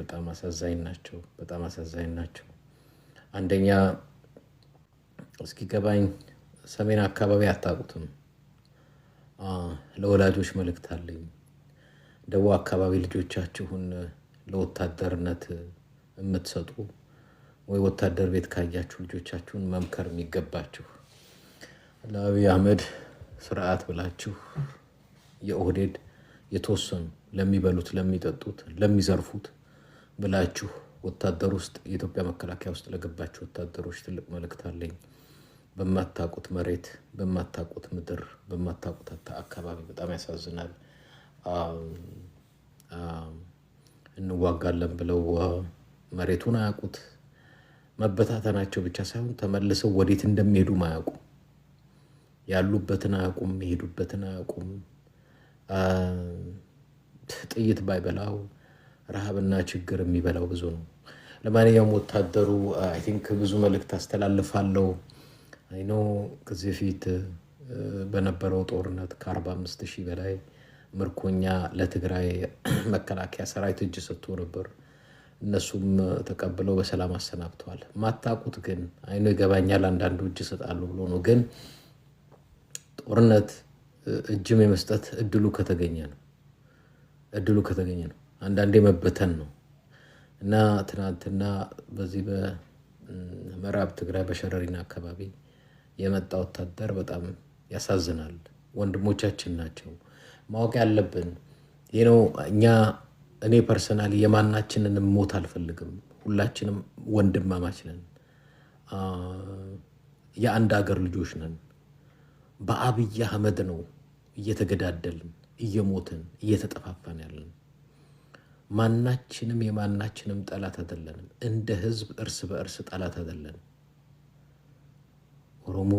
በጣም አሳዛኝ ናቸው። አንደኛ እስኪገባኝ ሰሜን አካባቢ አታውቁትም። ለወላጆች መልእክት አለኝ። ደቡብ አካባቢ ልጆቻችሁን ለወታደርነት የምትሰጡ ወይ ወታደር ቤት ካያችሁ ልጆቻችሁን መምከር የሚገባችሁ ለአብይ አህመድ ስርዓት ብላችሁ የኦህዴድ የተወሰኑ ለሚበሉት፣ ለሚጠጡት፣ ለሚዘርፉት ብላችሁ ወታደር ውስጥ የኢትዮጵያ መከላከያ ውስጥ ለገባችሁ ወታደሮች ትልቅ መልእክት አለኝ። በማታውቁት መሬት፣ በማታውቁት ምድር፣ በማታውቁት አካባቢ በጣም ያሳዝናል። እንዋጋለን ብለው መሬቱን አያውቁት። መበታተናቸው ብቻ ሳይሆን ተመልሰው ወዴት እንደሚሄዱ አያውቁም። ያሉበትን አያውቁም፣ የሚሄዱበትን አያውቁም። ጥይት ባይበላው ረሃብና ችግር የሚበላው ብዙ ነው። ለማንኛውም ወታደሩ አይ ቲንክ ብዙ መልእክት አስተላልፋለሁ። አይ ኖ ከዚህ በፊት በነበረው ጦርነት ከ45,000 በላይ ምርኮኛ ለትግራይ መከላከያ ሰራዊት እጅ ሰጥቶ ነበር። እነሱም ተቀብለው በሰላም አሰናብተዋል። ማታቁት ግን አይኑ ይገባኛል አንዳንዱ እጅ ሰጣሉ ብሎ ነው። ግን ጦርነት እጅም የመስጠት እድሉ ከተገኘ ነው። አንዳንዴ መበተን ነው እና ትናንትና በዚህ በምዕራብ ትግራይ በሸረሪና አካባቢ የመጣ ወታደር በጣም ያሳዝናል። ወንድሞቻችን ናቸው። ማወቅ ያለብን ይሄ ነው። እኔ ፐርሰናሊ የማናችንንም ሞት አልፈልግም። ሁላችንም ወንድማማች ነን። የአንድ ሀገር ልጆች ነን። በአብይ አህመድ ነው እየተገዳደልን፣ እየሞትን፣ እየተጠፋፋን ያለን። ማናችንም የማናችንም ጠላት አይደለንም። እንደ ህዝብ እርስ በእርስ ጠላት አይደለንም። ኦሮሞ፣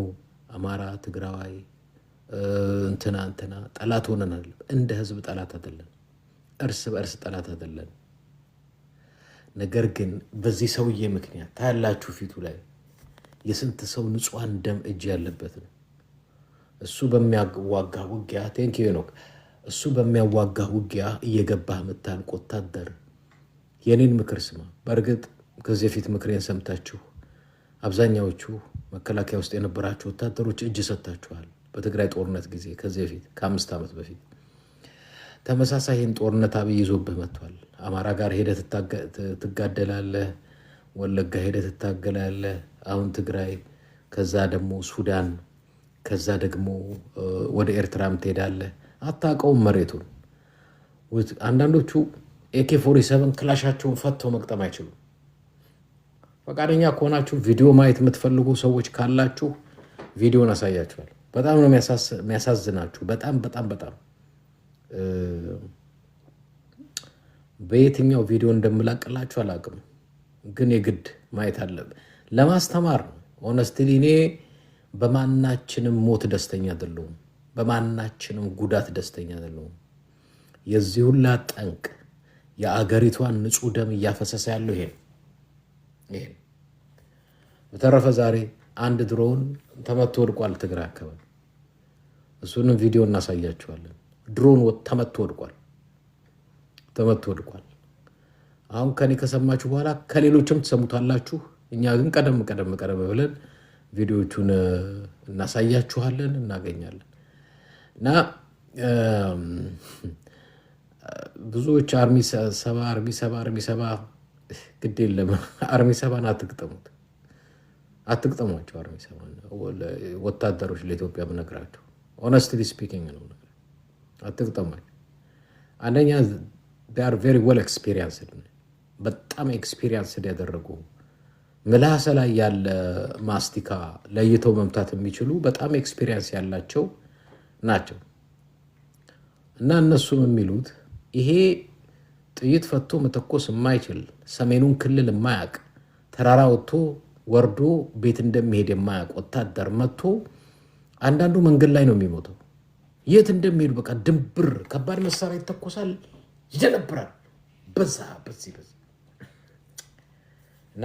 አማራ፣ ትግራዋይ እንትና ጠላት ሆነናል። እንደ ህዝብ ጠላት አይደለን። እርስ በእርስ ጠላት አይደለን። ነገር ግን በዚህ ሰውዬ ምክንያት ታያላችሁ ፊቱ ላይ የስንት ሰው ንጹሃን ደም እጅ ያለበት ነው። እሱ በሚያዋጋ ውጊያ እሱ በሚያዋጋ ውጊያ እየገባህ የምታልቅ ወታደር የኔን ምክር ስማ። በእርግጥ ከዚህ በፊት ምክሬን ሰምታችሁ አብዛኛዎቹ መከላከያ ውስጥ የነበራችሁ ወታደሮች እጅ ሰጥታችኋል። በትግራይ ጦርነት ጊዜ ከዚህ በፊት ከ5 ዓመት በፊት ተመሳሳይ ይህን ጦርነት አብይ ይዞብህ መጥቷል። አማራ ጋር ሄደህ ትጋደላለህ፣ ወለጋ ሄደህ ትታገላለህ። አሁን ትግራይ፣ ከዛ ደግሞ ሱዳን፣ ከዛ ደግሞ ወደ ኤርትራም ትሄዳለህ። አታውቀውም መሬቱን። አንዳንዶቹ AK47 ክላሻቸውን ፈተው መቅጠም አይችሉም። ፈቃደኛ ከሆናችሁ ቪዲዮ ማየት የምትፈልጉ ሰዎች ካላችሁ ቪዲዮን አሳያችኋል። በጣም ነው የሚያሳዝናችሁ። በጣም በየትኛው ቪዲዮ እንደምላቅላችሁ አላውቅም፣ ግን የግድ ማየት አለብን። ለማስተማር ነው። ሆነስትሊ እኔ በማናችንም ሞት ደስተኛ አይደለሁም። በማናችንም ጉዳት ደስተኛ አይደለሁም። የዚህ ሁላ ጠንቅ የአገሪቷን ንጹህ ደም እያፈሰሰ ያለው ይሄ። በተረፈ ዛሬ አንድ ድሮን ተመቶ ወድቋል ትግራይ አካባቢ። እሱንም ቪዲዮ እናሳያችኋለን። ድሮን ተመቶ ወድቋል። አሁን ከኔ ከሰማችሁ በኋላ ከሌሎችም ትሰሙታላችሁ። እኛ ግን ቀደም ብለን ቪዲዮቹን እናሳያችኋለን፣ እናገኛለን። እና ብዙዎች አርሚ ሰባ ግድ የለም አርሚ ሰባን አትግጠሟቸው። አርሚ ሰባን ወታደሮች ለኢትዮጵያ ብነግራቸው ሆነስትሊ ስፒኪንግ ነው፣ አትግጠሟቸው። አንደኛ they are very well experienced፣ በጣም ኤክስፒሪየንስድ ያደረጉ ምላስ ላይ ያለ ማስቲካ ለይተው መምታት የሚችሉ በጣም ኤክስፒሪየንስ ያላቸው ናቸው። እና እነሱም የሚሉት ይሄ ጥይት ፈቶ መተኮስ የማይችል ሰሜኑን ክልል የማያውቅ ተራራ ወጥቶ ወርዶ ቤት እንደሚሄድ የማያውቅ ወታደር መጥቶ አንዳንዱ መንገድ ላይ ነው የሚሞተው። የት እንደሚሄዱ በቃ ድንብር ከባድ መሳሪያ ይተኮሳል፣ ይደነብራል። በዚህ እና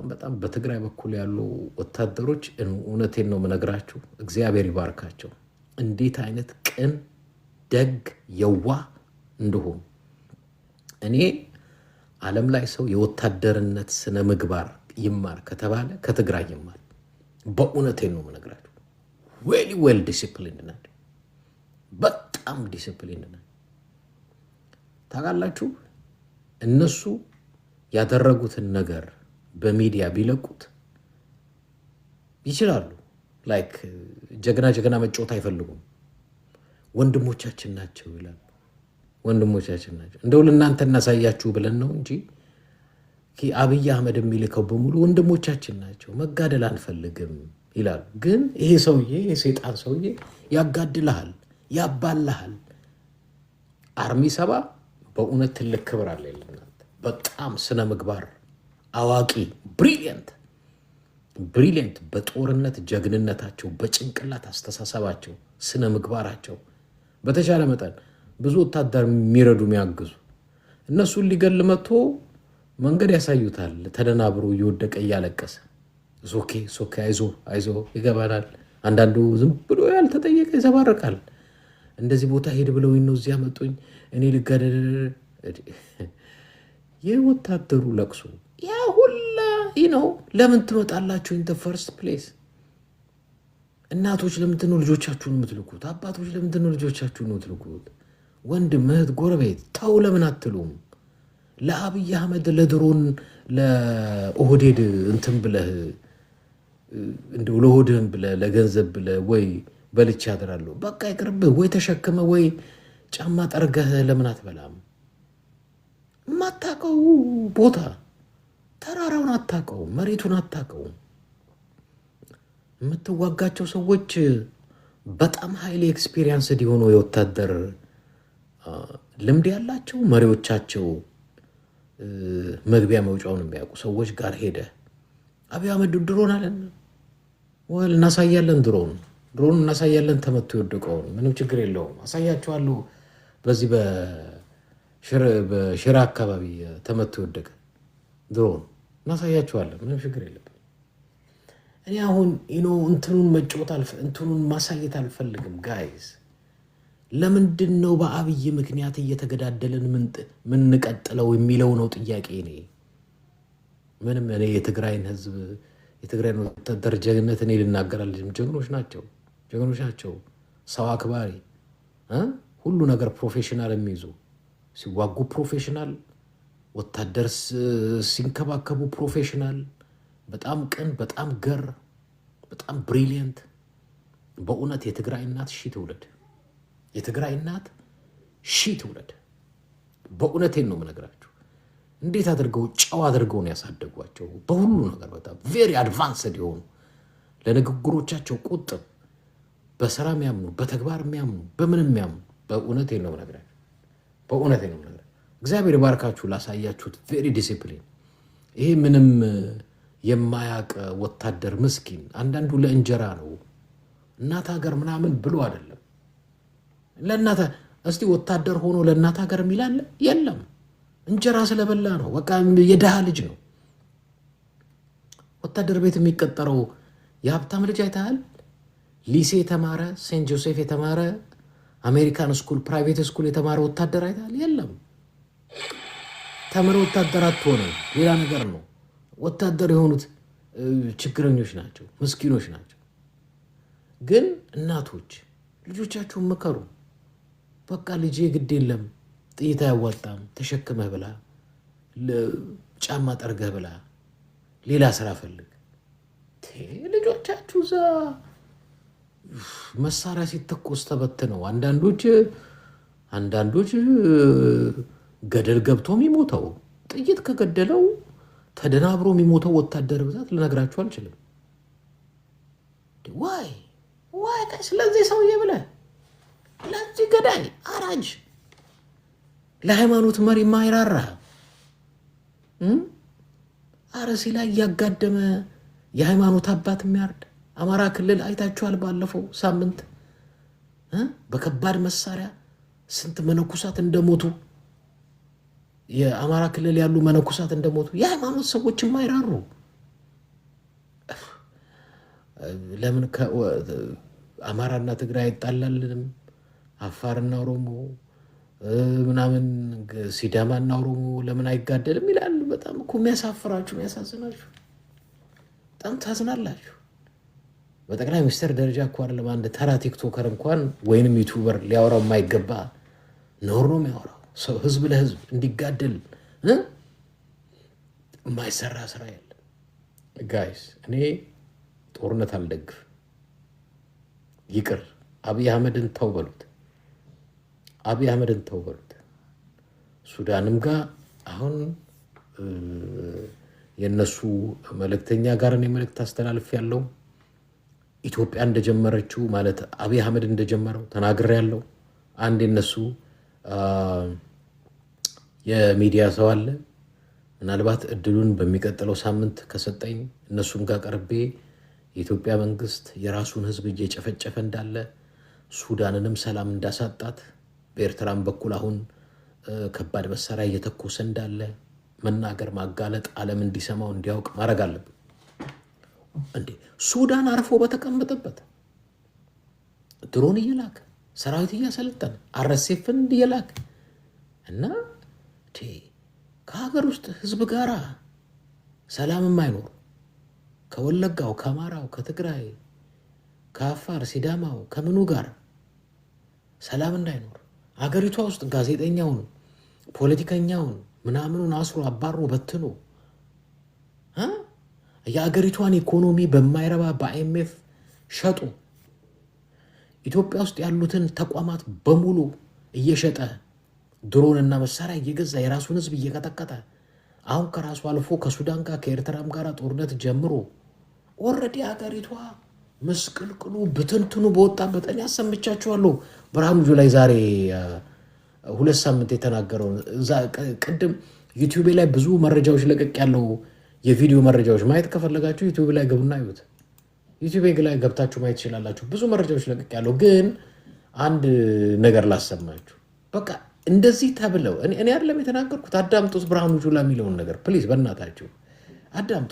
በጣም በትግራይ በኩል ያሉ ወታደሮች እውነቴን ነው የምነግራችሁ፣ እግዚአብሔር ይባርካቸው። እንዴት አይነት ቅን፣ ደግ፣ የዋህ እንደሆኑ እኔ ዓለም ላይ ሰው የወታደርነት ስነ ምግባር ይማር ከተባለ ከትግራይ ይማር። በእውነቴን ነው የምነግራችሁ። ዌል ዲሲፕሊን ናቸው። በጣም ዲሲፕሊን ናቸው። ታውቃላችሁ እነሱ ያደረጉትን ነገር በሚዲያ ቢለቁት ይችላሉ። ላይክ ጀግና መጫወት አይፈልጉም። ወንድሞቻችን ናቸው ይላሉ። ወንድሞቻችን ናቸው። እንደው ለእናንተ እናሳያችሁ ብለን ነው እንጂ አብይ አህመድ የሚልከው በሙሉ ወንድሞቻችን ናቸው፣ መጋደል አንፈልግም ይላሉ። ግን ይሄ ሰውዬ የሰይጣን ሰውዬ ያጋድልሃል፣ ያባልሃል። አርሚ 7 በእውነት ትልቅ ክብር አለ ለእናንተ። በጣም ስነ ምግባር አዋቂ ብሪሊየንት በጦርነት ጀግንነታቸው፣ በጭንቅላት አስተሳሰባቸው፣ ስነ ምግባራቸው በተቻለ መጠን ብዙ ወታደር የሚረዱ የሚያግዙ እነሱን ሊገል መጥቶ መንገድ ያሳዩታል። ተደናብሮ እየወደቀ እያለቀሰ ሶኬ አይዞ ይገባናል። አንዳንዱ ዝም ብሎ ያልተጠየቀ ይዘባርቃል። እንደዚህ ቦታ ሄድ ብለው ነው እዚያ መጡኝ እኔ ልጋደል። የወታደሩ ለቅሶ ያ ሁላ ነው። ለምን ትመጣላችሁ? ኢን ዘ ፈርስት ፕሌስ እናቶች ለምንድን ነው ልጆቻችሁን የምትልኩት? አባቶች ለምንድን ነው ልጆቻችሁን የምትልኩት? ወንድም እህት፣ ጎረቤት ተው ለምን አትሉም? ለአብይ አህመድ ለድሮን ለኦህዴድ እንትን ብለህ እንደው ለሆድህም ብለህ ለገንዘብ ብለህ ወይ በልቼ አድራለሁ በቃ ይቅርብህ፣ ወይ ተሸክመ ወይ ጫማ ጠርገህ ለምን አትበላም? የማታውቀው ቦታ ተራራውን አታውቀውም፣ መሬቱን አታውቀውም። የምትዋጋቸው ሰዎች በጣም ሀይሊ ኤክስፒሪየንስድ የሆኑ የወታደር ልምድ ያላቸው መሪዎቻቸው መግቢያ መውጫውን የሚያውቁ ሰዎች ጋር ሄደ አብይ አህመድ ድሮን አለን ወል እናሳያለን፣ ድሮን እናሳያለን፣ ተመቶ የወደቀውን ምንም ችግር የለውም አሳያቸዋለሁ። በዚህ በሽራ አካባቢ ተመቶ የወደቀ ድሮን እናሳያቸዋለን፣ ምንም ችግር የለም። እኔ አሁን እንትኑን መጫወት እንትኑን ማሳየት አልፈልግም ጋይዝ። ለምንድን ነው በአብይ ምክንያት እየተገዳደልን ምንቀጥለው የሚለው ነው ጥያቄ። እኔ የትግራይን ህዝብ የትግራይን ወታደር ጀግንነት እኔ ልናገር አልችልም። ጀግኖች ናቸው፣ ሰው አክባሪ፣ ሁሉ ነገር ፕሮፌሽናል የሚይዙ ሲዋጉ ፕሮፌሽናል፣ ወታደር ሲንከባከቡ ፕሮፌሽናል፣ በጣም ቅን፣ በጣም ገር፣ በጣም ብሪሊየንት። በእውነት የትግራይ እናት ትውለድ። የትግራይ እናት ትውለድ። በእውነቴን ነው የምነግራችሁ። እንዴት አድርገው ጨዋ አድርገው ነው ያሳደጓቸው። በሁሉ ነገር በጣም ቬሪ አድቫንስድ የሆኑ ለንግግሮቻቸው ቁጥብ፣ በስራ የሚያምኑ፣ በተግባር የሚያምኑ፣ በምን የሚያምኑ። በእውነቴን ነው የምነግራችሁ። እግዚአብሔር ይባርካችሁ ላሳያችሁት ቬሪ ዲሲፕሊን። ይሄ ምንም የማያውቅ ወታደር ምስኪን፣ አንዳንዱ ለእንጀራ ነው እናት ሀገር ምናምን ብሎ አይደለም ለእናት እስቲ ወታደር ሆኖ ለእናት ሀገር የሚላለ የለም። እንጀራ ስለበላ ነው። በቃ የድሃ ልጅ ነው ወታደር ቤት የሚቀጠረው። የሀብታም ልጅ አይተሃል? ሊሴ የተማረ ሴንት ጆሴፍ የተማረ አሜሪካን ስኩል ፕራይቬት ስኩል የተማረ ወታደር አይተሃል? የለም። ተምረ ወታደር አትሆንም፣ ሌላ ነገር ነው። ወታደር የሆኑት ችግረኞች ናቸው፣ ምስኪኖች ናቸው። ግን እናቶች ልጆቻችሁን ምከሩ። በቃ ልጄ ግድ የለም ጥይት አያዋጣም፣ ተሸክመህ ብላ፣ ጫማ ጠርገህ ብላ፣ ሌላ ስራ ፈልግ። ልጆቻችሁ እዛ መሳሪያ ሲተኮስ ተበትነው አንዳንዶች ገደል ገብቶ የሚሞተው ጥይት ከገደለው ተደናብሮ የሚሞተው ወታደር ብዛት ልነግራችሁ አልችልም። ዋይ ስለዚህ ሰውዬ ብለህ ለዚህ ገዳይ አራጅ ለሃይማኖት መሪ ማይራራ አርሲ ላይ እያጋደመ የሃይማኖት አባት የሚያርድ አማራ ክልል አይታችኋል። ባለፈው ሳምንት በከባድ መሳሪያ ስንት መነኩሳት እንደሞቱ፣ የአማራ ክልል ያሉ መነኩሳት እንደሞቱ የሃይማኖት ሰዎች የማይራሩ ለምን አማራና ትግራይ አይጣላልንም? አፋርና ኦሮሞ፣ ምናምን ሲዳማና ኦሮሞ ለምን አይጋደልም ይላሉ። በጣም እኮ የሚያሳፍራችሁ የሚያሳዝናችሁ፣ በጣም ታዝናላችሁ። በጠቅላይ ሚኒስትር ደረጃ እኮ አይደለም አንድ ተራ ቲክቶከር እንኳን ወይንም ዩቱበር ሊያወራው የማይገባ ነውር ነው የሚያወራው። ሰው ህዝብ ለህዝብ እንዲጋደል የማይሰራ ስራ የለም። ጋይስ እኔ ጦርነት አልደግፍ፣ ይቅር። አብይ አህመድን ተው በሉት፣ አብይ አህመድን ተው በሉት። ሱዳንም ጋር አሁን የነሱ መልእክተኛ ጋር እኔ መልእክት አስተላልፍ ያለው ኢትዮጵያ እንደጀመረችው ማለት አብይ አህመድ እንደጀመረው ተናግሬ ያለው አንድ የነሱ የሚዲያ ሰው አለ። ምናልባት እድሉን በሚቀጥለው ሳምንት ከሰጠኝ እነሱም ጋር ቀርቤ የኢትዮጵያ መንግስት የራሱን ህዝብ እየጨፈጨፈ እንዳለ ሱዳንንም ሰላም እንዳሳጣት በኤርትራም በኩል አሁን ከባድ መሳሪያ እየተኮሰ እንዳለ መናገር ማጋለጥ ዓለም እንዲሰማው እንዲያውቅ ማድረግ አለብን። እንዴ ሱዳን አርፎ በተቀመጠበት ድሮን እየላከ ሰራዊት እያሰለጠነ አረሴፍን እየላከ እና ከሀገር ውስጥ ህዝብ ጋር ሰላም የማይኖር ከወለጋው፣ ከአማራው፣ ከትግራይ፣ ከአፋር፣ ሲዳማው ከምኑ ጋር ሰላም እንዳይኖር አገሪቷ ውስጥ ጋዜጠኛውን ፖለቲከኛውን ምናምኑን አስሮ አባሮ በትኖ የአገሪቷን ኢኮኖሚ በማይረባ በአይኤምኤፍ ሸጡ ኢትዮጵያ ውስጥ ያሉትን ተቋማት በሙሉ እየሸጠ ድሮንና መሳሪያ እየገዛ የራሱን ህዝብ እየቀጠቀጠ አሁን ከራሱ አልፎ ከሱዳን ጋር ከኤርትራም ጋር ጦርነት ጀምሮ ኦልሬዲ አገሪቷ መስቅልቅሉ ብትንትኑ በወጣበት እኔ አሰምቻችኋለሁ። ብርሃኑ ጁላ ዛሬ 2 ሳምንት የተናገረው ቅድም ዩቲዩብ ላይ ብዙ መረጃዎች ለቀቅ ያለው የቪዲዮ መረጃዎች ማየት ከፈለጋችሁ ዩቲዩብ ላይ ገቡና ይዩት። ዩቲዩብ ላይ ገብታችሁ ማየት ትችላላችሁ። ብዙ መረጃዎች ለቀቅ ያለው ግን አንድ ነገር ላሰማችሁ። በቃ እንደዚህ ተብለው እኔ አይደለም የተናገርኩት። አዳምጡት ብርሃኑ ጁላ የሚለውን ነገር ፕሊዝ፣ በእናታችሁ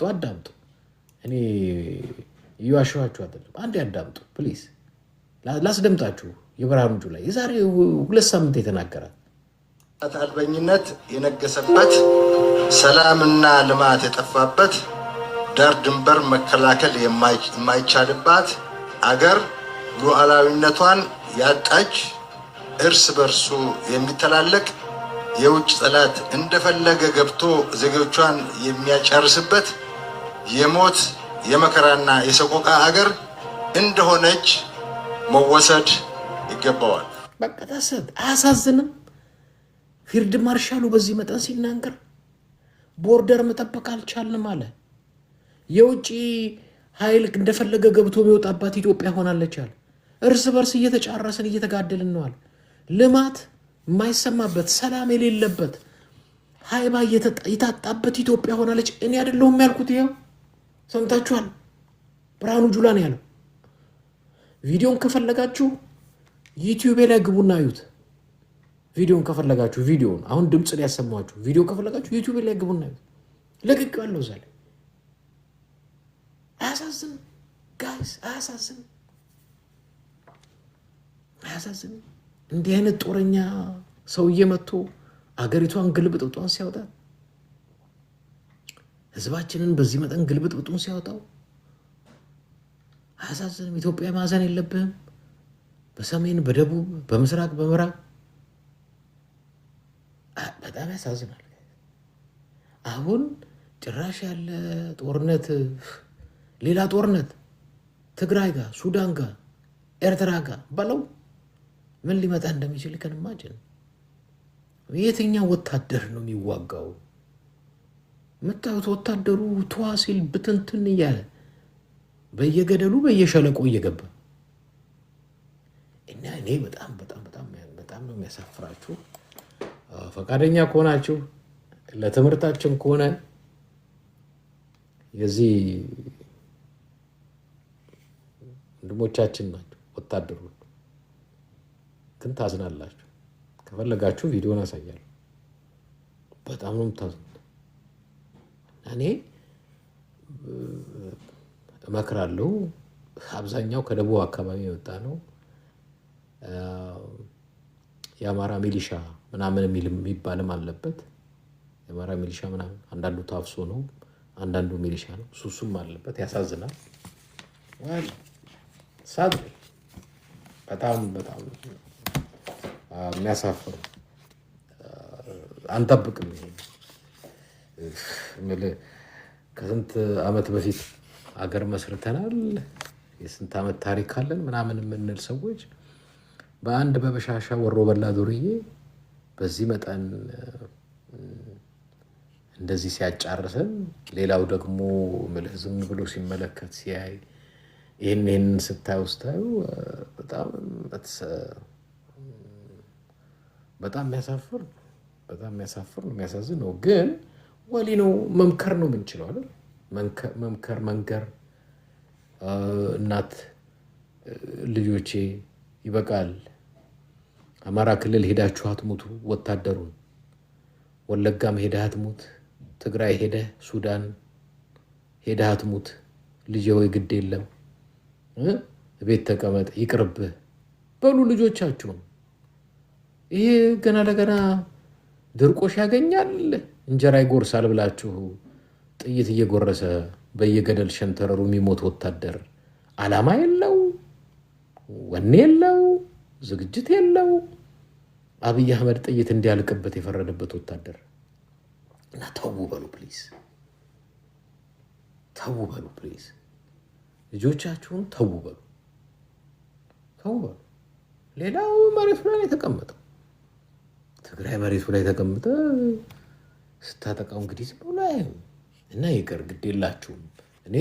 አዳምጡ። እኔ እየዋሸኋችሁ አይደለም። አንዴ አዳምጡ ፕሊዝ፣ ላስደምጣችሁ። የብርሃኑ ጁላ የዛሬ 2 ሳምንት የተናገራት አልበኝነት የነገሰበት፣ ሰላምና ልማት የጠፋበት፣ ዳር ድንበር መከላከል የማይቻልባት አገር ሉዓላዊነቷን ያጣች፣ እርስ በርሱ የሚተላለቅ የውጭ ጠላት እንደፈለገ ገብቶ ዜጎቿን የሚያጨርስበት የሞት የመከራና የሰቆቃ አገር እንደሆነች መወሰድ ይገባዋል። በቃ ታሰብ አያሳዝንም? ፊልድ ማርሻሉ በዚህ መጠን ሲናገር ቦርደር መጠበቅ አልቻልንም አለ። የውጭ ኃይል እንደፈለገ ገብቶ የሚወጣባት ኢትዮጵያ ሆናለች አለ። እርስ በርስ እየተጫረስን እየተጋደልን ነው አለ። ልማት የማይሰማበት ሰላም የሌለበት ሀይባ የታጣበት ኢትዮጵያ ሆናለች። እኔ አይደለሁም ያልኩት፣ ይኸው ሰምታችኋል። ብርሃኑ ጁላ ነው ያለው። ቪዲዮን ከፈለጋችሁ ዩቲዩብ ላይ ግቡና አዩት። ቪዲዮን ከፈለጋችሁ ቪዲዮን አሁን ድምፅ ላይ ያሰማችሁ ቪዲዮ ከፈለጋችሁ ዩቲዩብ ላይ ግቡና አዩት። ለቅቅ ያለው እዛ ላይ። አያሳዝንም ጋይስ? አያሳዝንም? እንዲህ አይነት ጦረኛ ሰውዬ መጥቶ አገሪቷን ግልብጥብጧን ሲያወጣት፣ ህዝባችንን በዚህ መጠን ግልብጥብጡን ሲያወጣው አያሳዝንም? ኢትዮጵያ ማዘን የለብህም? በሰሜን በደቡብ በምስራቅ በምዕራብ በጣም ያሳዝናል። አሁን ጭራሽ ያለ ጦርነት፣ ሌላ ጦርነት ትግራይ ጋር፣ ሱዳን ጋር፣ ኤርትራ ጋር በለው ምን ሊመጣ እንደሚችል ከንማጭን። የትኛው ወታደር ነው የሚዋጋው? የምታዩት ወታደሩ ተዋ ሲል ብትንትን እያለ በየገደሉ በየሸለቆ እየገባ እና እኔ በጣም ነው የሚያሳፍራችሁ። ፈቃደኛ ከሆናችሁ ለትምህርታችን ከሆነ የዚህ ወንድሞቻችን ናቸው ወታደሮች፣ ግን ታዝናላችሁ። ከፈለጋችሁ ቪዲዮን አሳያለሁ። በጣም ነው የምታዝኑት። እኔ እመክራለሁ። አብዛኛው ከደቡብ አካባቢ የወጣ ነው። የአማራ ሚሊሻ ምናምን የሚባልም አለበት። የአማራ ሚሊሻ ምናምን አንዳንዱ ታፍሶ ነው፣ አንዳንዱ ሚሊሻ ነው። እሱም አለበት። ያሳዝናል። ሳድ በጣም በጣም የሚያሳፍር አንጠብቅም። ይሄ ከስንት ዓመት በፊት አገር መስርተናል፣ የስንት ዓመት ታሪክ አለን ምናምን የምንል ሰዎች በአንድ በበሻሻ ወሮ በላ ዱርዬ በዚህ መጠን እንደዚህ ሲያጫርሰን፣ ሌላው ደግሞ ዝም ብሎ ሲመለከት ሲያይ ይህን ስታዩ በጣም የሚያሳፍር ነው፣ የሚያሳዝን ነው። ግን ወሊ ነው መምከር ነው የምንችለው አይደል? መንገር እናት ልጆቼ ይበቃል፣ አማራ ክልል ሄዳችሁ አትሙቱ ወታደሩን፣ ወለጋም ሄደህ አትሙት፣ ትግራይ ሄደህ ሱዳን ሄደህ አትሙት፣ ልጄ ወይ ግድ የለም ቤት ተቀመጥ ይቅርብህ በሉ ልጆቻችሁን። ይሄ ገና ለገና ድርቆሽ ያገኛል እንጀራ ይጎርሳል ብላችሁ ጥይት እየጎረሰ በየገደል ሸንተረሩ የሚሞት ወታደር ዓላማ የለው፣ ወኔ የለው፣ ዝግጅት የለው። አብይ አህመድ ጥይት እንዲያልቅበት የፈረደበት ወታደር እና ተው በሉ ፕሊዝ፣ ተው በሉ ፕሊዝ፣ ልጆቻችሁን ተው በሉ። ሌላው መሬቱ ላይ የተቀመጠው ትግራይ መሬቱ ላይ ተቀምጠ ስታጠቃው እንግዲህ ዝም ብሎ እና ይቅር ግድ የላችሁም። እኔ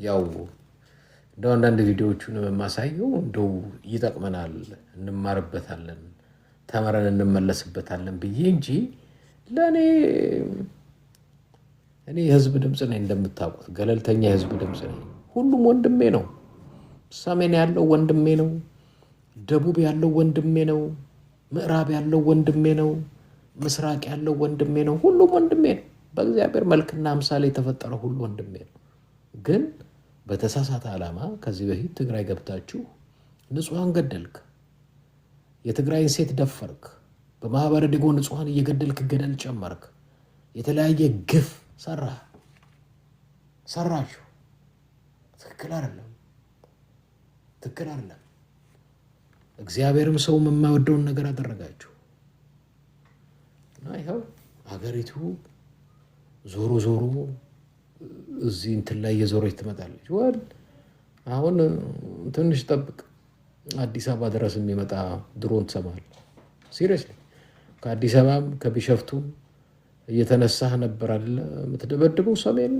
ያው እንደው አንዳንድ ቪዲዮዎቹን የማሳየው እንደው ይጠቅመናል፣ እንማርበታለን፣ ተምረን እንመለስበታለን ብዬ እንጂ ለእኔ የህዝብ ድምፅ ነኝ። እንደምታውቁት ገለልተኛ የህዝብ ድምፅ ነኝ። ሁሉም ወንድሜ ነው። ሰሜን ያለው ወንድሜ ነው፣ ደቡብ ያለው ወንድሜ ነው፣ ምዕራብ ያለው ወንድሜ ነው፣ ምስራቅ ያለው ወንድሜ ነው። ሁሉም ወንድሜ ነው። በእግዚአብሔር መልክና አምሳሌ የተፈጠረ ሁሉ ወንድሜ ነው። ግን በተሳሳተ ዓላማ ከዚህ በፊት ትግራይ ገብታችሁ ንጹሐን ገደልክ፣ የትግራይን ሴት ደፈርክ፣ በማህበረ ዲጎ ንጹሐን እየገደልክ ገደል ጨመርክ፣ የተለያየ ግፍ ሰራችሁ። ትክክል አይደለም። እግዚአብሔርም ሰውም የማይወደውን ነገር አደረጋችሁ እና ይኸው ሀገሪቱ ዞሮ እዚህ እንትን ላይ የዞረች ትመጣለች። አሁን ትንሽ ጠብቅ፣ አዲስ አበባ ድረስ የሚመጣ ድሮን ትሰማለህ። ሲሪየስሊ ከአዲስ አበባም ከቢሸፍቱም እየተነሳህ ነበር አይደለ የምትደበድበው ሰሜን።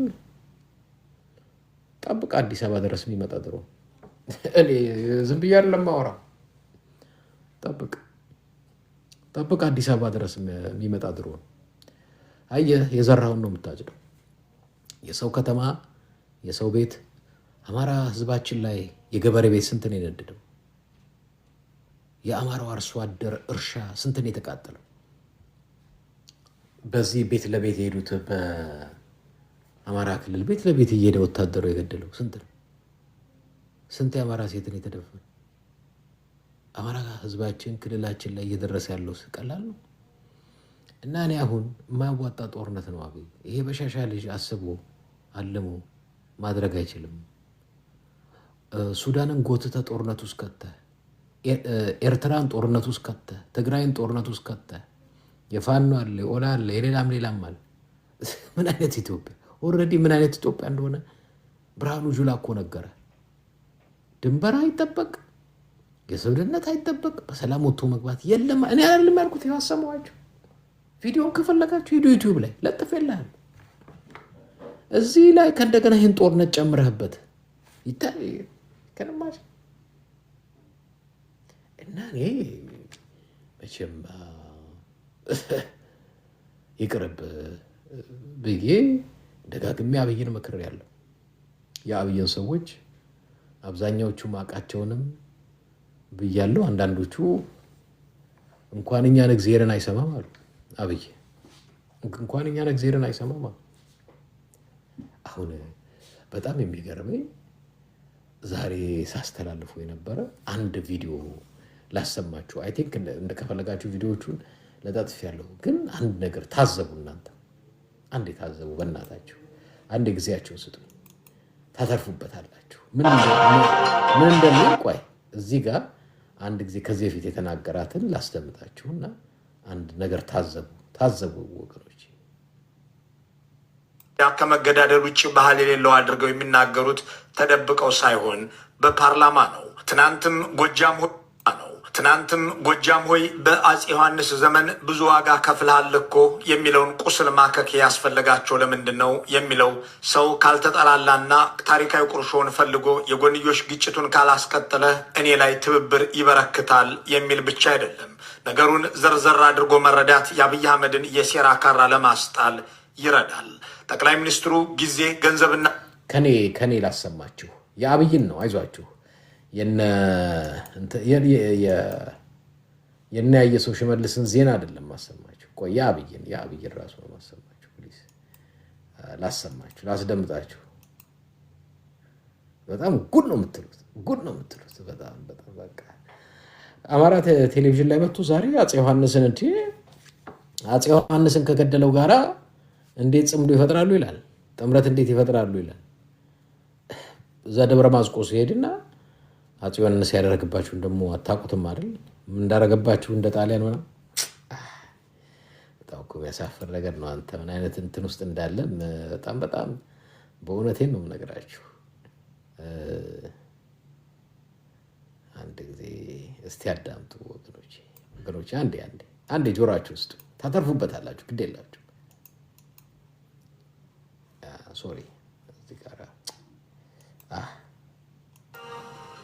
ጠብቅ፣ አዲስ አበባ ድረስ የሚመጣ ድሮን። እኔ ዝም ብዬ አይደለም የማወራው። ጠብቅ፣ አዲስ አበባ ድረስ የሚመጣ ድሮን። አየህ፣ የዘራውን ነው የምታጭደው። የሰው ከተማ፣ የሰው ቤት፣ አማራ ህዝባችን ላይ የገበሬ ቤት ስንት ነው የነደደው? የአማራው አርሶ አደር እርሻ ስንት ነው የተቃጠለው? በዚህ ቤት ለቤት የሄዱት በአማራ ክልል ቤት ለቤት እየሄደ ወታደሩ የገደለው ስንት ነው? ስንት የአማራ ሴትን የተደፈረ? አማራ ህዝባችን ክልላችን ላይ እየደረሰ ያለው ቀላል ነው። እና እኔ አሁን የማያዋጣ ጦርነት ነው አብይ። ይሄ በሻሻ ልጅ አስቦ አልሞ ማድረግ አይችልም። ሱዳንን ጎትተ ጦርነት ውስጥ ከተ፣ ኤርትራን ጦርነት ውስጥ ከተ፣ ትግራይን ጦርነት ውስጥ ከተ፣ የፋኖ አለ፣ የኦላ አለ፣ ሌላም አለ። ምን አይነት ኢትዮጵያ ኦልሬዲ ምን አይነት ኢትዮጵያ እንደሆነ ብርሃኑ ጁላ እኮ ነገረ። ድንበር አይጠበቅ፣ የሰው ደህንነት አይጠበቅ፣ በሰላም ወጥቶ መግባት የለም። እኔ አይደለም ያልኩት፣ ያሰማዋችሁ ቪዲዮን ከፈለጋችሁ ሂዱ ዩቲዩብ ላይ ለጥፌልሃል። እዚህ ላይ ከእንደገና ይህን ጦርነት ጨምረህበት ይታይ ከነማሽ እና እኔ መቼም ይቅርብ ብዬ ደጋግሜ አብይን መክሬያለሁ። የአብይን ሰዎች አብዛኛዎቹ ማቃቸውንም ብያለሁ። አንዳንዶቹ እንኳን እኛን እግዚአብሔርን አይሰማም አሉ። አብይ እንኳን እኛን እግዚአብሔርን አይሰማም አሉ። አሁን በጣም የሚገርመኝ ዛሬ ሳስተላልፎ የነበረ አንድ ቪዲዮ ላሰማችሁ። አይ ቲንክ እንደከፈለጋችሁ ቪዲዮዎቹን ለጣጥፍ ያለው ግን አንድ ነገር ታዘቡ። እናንተ አንዴ ታዘቡ በእናታችሁ፣ አንዴ ጊዜያችሁን ስጡ፣ ታተርፉበታላችሁ። ምን እንደሚል ቆይ እዚህ ጋር አንድ ጊዜ ከዚህ በፊት የተናገራትን ላስደምጣችሁና አንድ ነገር ታዘቡ ወገኖች። ከመገዳደል ውጭ ባህል የሌለው አድርገው የሚናገሩት ተደብቀው ሳይሆን በፓርላማ ነው። ትናንትም ጎጃም ሆይ በአፄ ዮሐንስ ዘመን ብዙ ዋጋ ከፍልሃል እኮ የሚለውን ቁስል ማከክ ያስፈለጋቸው ለምንድን ነው የሚለው ሰው ካልተጠላላና ታሪካዊ ቁርሾውን ፈልጎ የጎንዮሽ ግጭቱን ካላስቀጠለ እኔ ላይ ትብብር ይበረክታል የሚል ብቻ አይደለም። ነገሩን ዘርዘር አድርጎ መረዳት የአብይ አህመድን የሴራ ካራ ለማስጣል ይረዳል። ጠቅላይ ሚኒስትሩ ጊዜ ገንዘብና ከኔ ላሰማችሁ የአብይን ነው። አይዟችሁ የሰው ሽመልስን ዜና አይደለም ማሰማችሁ። ቆይ የአብይን ራሱ ነው ማሰማችሁ። ፕሊዝ ላስደምጣችሁ። በጣም ጉድ ነው የምትሉት በጣም በቃ አማራ ቴሌቪዥን ላይ መጥቶ ዛሬ አፄ ዮሐንስን ከገደለው ጋራ እንዴት ጽምዶ ይፈጥራሉ ይላል። ጥምረት እንዴት ይፈጥራሉ ይላል። እዛ ደብረ ማስቆስ ሲሄድና አፄ ዮሐንስ ያደረግባችሁን ደግሞ አታውቁትም አይደል? እንዳረገባችሁ እንደ ጣሊያን ሆነ። በጣም እኮ የሚያሳፍር ነገር ነው። አንተ ምን አይነት እንትን ውስጥ እንዳለ በጣም በእውነቴን ነው የምነግራችሁ። አንድ ጊዜ እስቲ አዳምጡ ወገኖች፣ አንዴ ጆሮአችሁ ውስጥ ታተርፉበታላችሁ። ግድ የላችሁ። ሶሪ እዚህ ጋር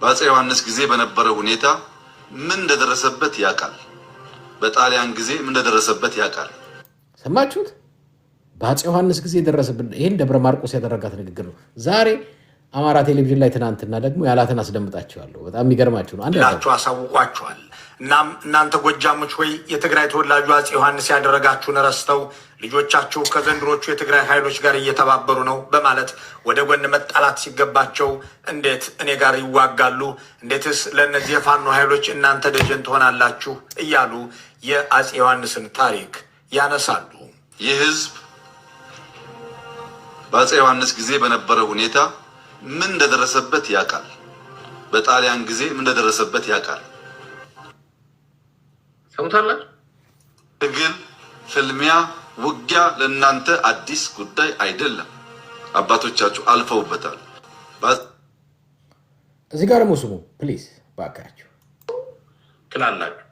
በአፄ ዮሐንስ ጊዜ በነበረው ሁኔታ ምን እንደደረሰበት ያውቃል። በጣሊያን ጊዜ ምን እንደደረሰበት ያውቃል። ሰማችሁት? በአፄ ዮሐንስ ጊዜ ደረሰብን። ይሄን ደብረ ማርቆስ ያደረጋት ንግግር ነው። ዛሬ አማራ ቴሌቪዥን ላይ ትናንትና ደግሞ ያላትን አስደምጣችኋለሁ። በጣም የሚገርማችሁ ነው። አንዳችሁ አሳውቋችኋል። እናም እናንተ ጎጃሞች ወይ የትግራይ ተወላጁ አፄ ዮሐንስ ያደረጋችሁን ረስተው ልጆቻችሁ ከዘንድሮቹ የትግራይ ኃይሎች ጋር እየተባበሩ ነው በማለት ወደ ጎን መጣላት ሲገባቸው እንዴት እኔ ጋር ይዋጋሉ? እንዴትስ ለእነዚህ የፋኖ ኃይሎች እናንተ ደጀን ትሆናላችሁ? እያሉ የአፄ ዮሐንስን ታሪክ ያነሳሉ። ይህ ህዝብ በአፄ ዮሐንስ ጊዜ በነበረው ሁኔታ ምን እንደደረሰበት ያውቃል። በጣሊያን ጊዜ ምን እንደደረሰበት ያውቃል። ሰምታላችሁ? ትግል፣ ፍልሚያ፣ ውጊያ ለእናንተ አዲስ ጉዳይ አይደለም። አባቶቻችሁ አልፈውበታል። እዚህ ጋር ደግሞ ስሙ ፕሊዝ ባካችሁ ትላላችሁ።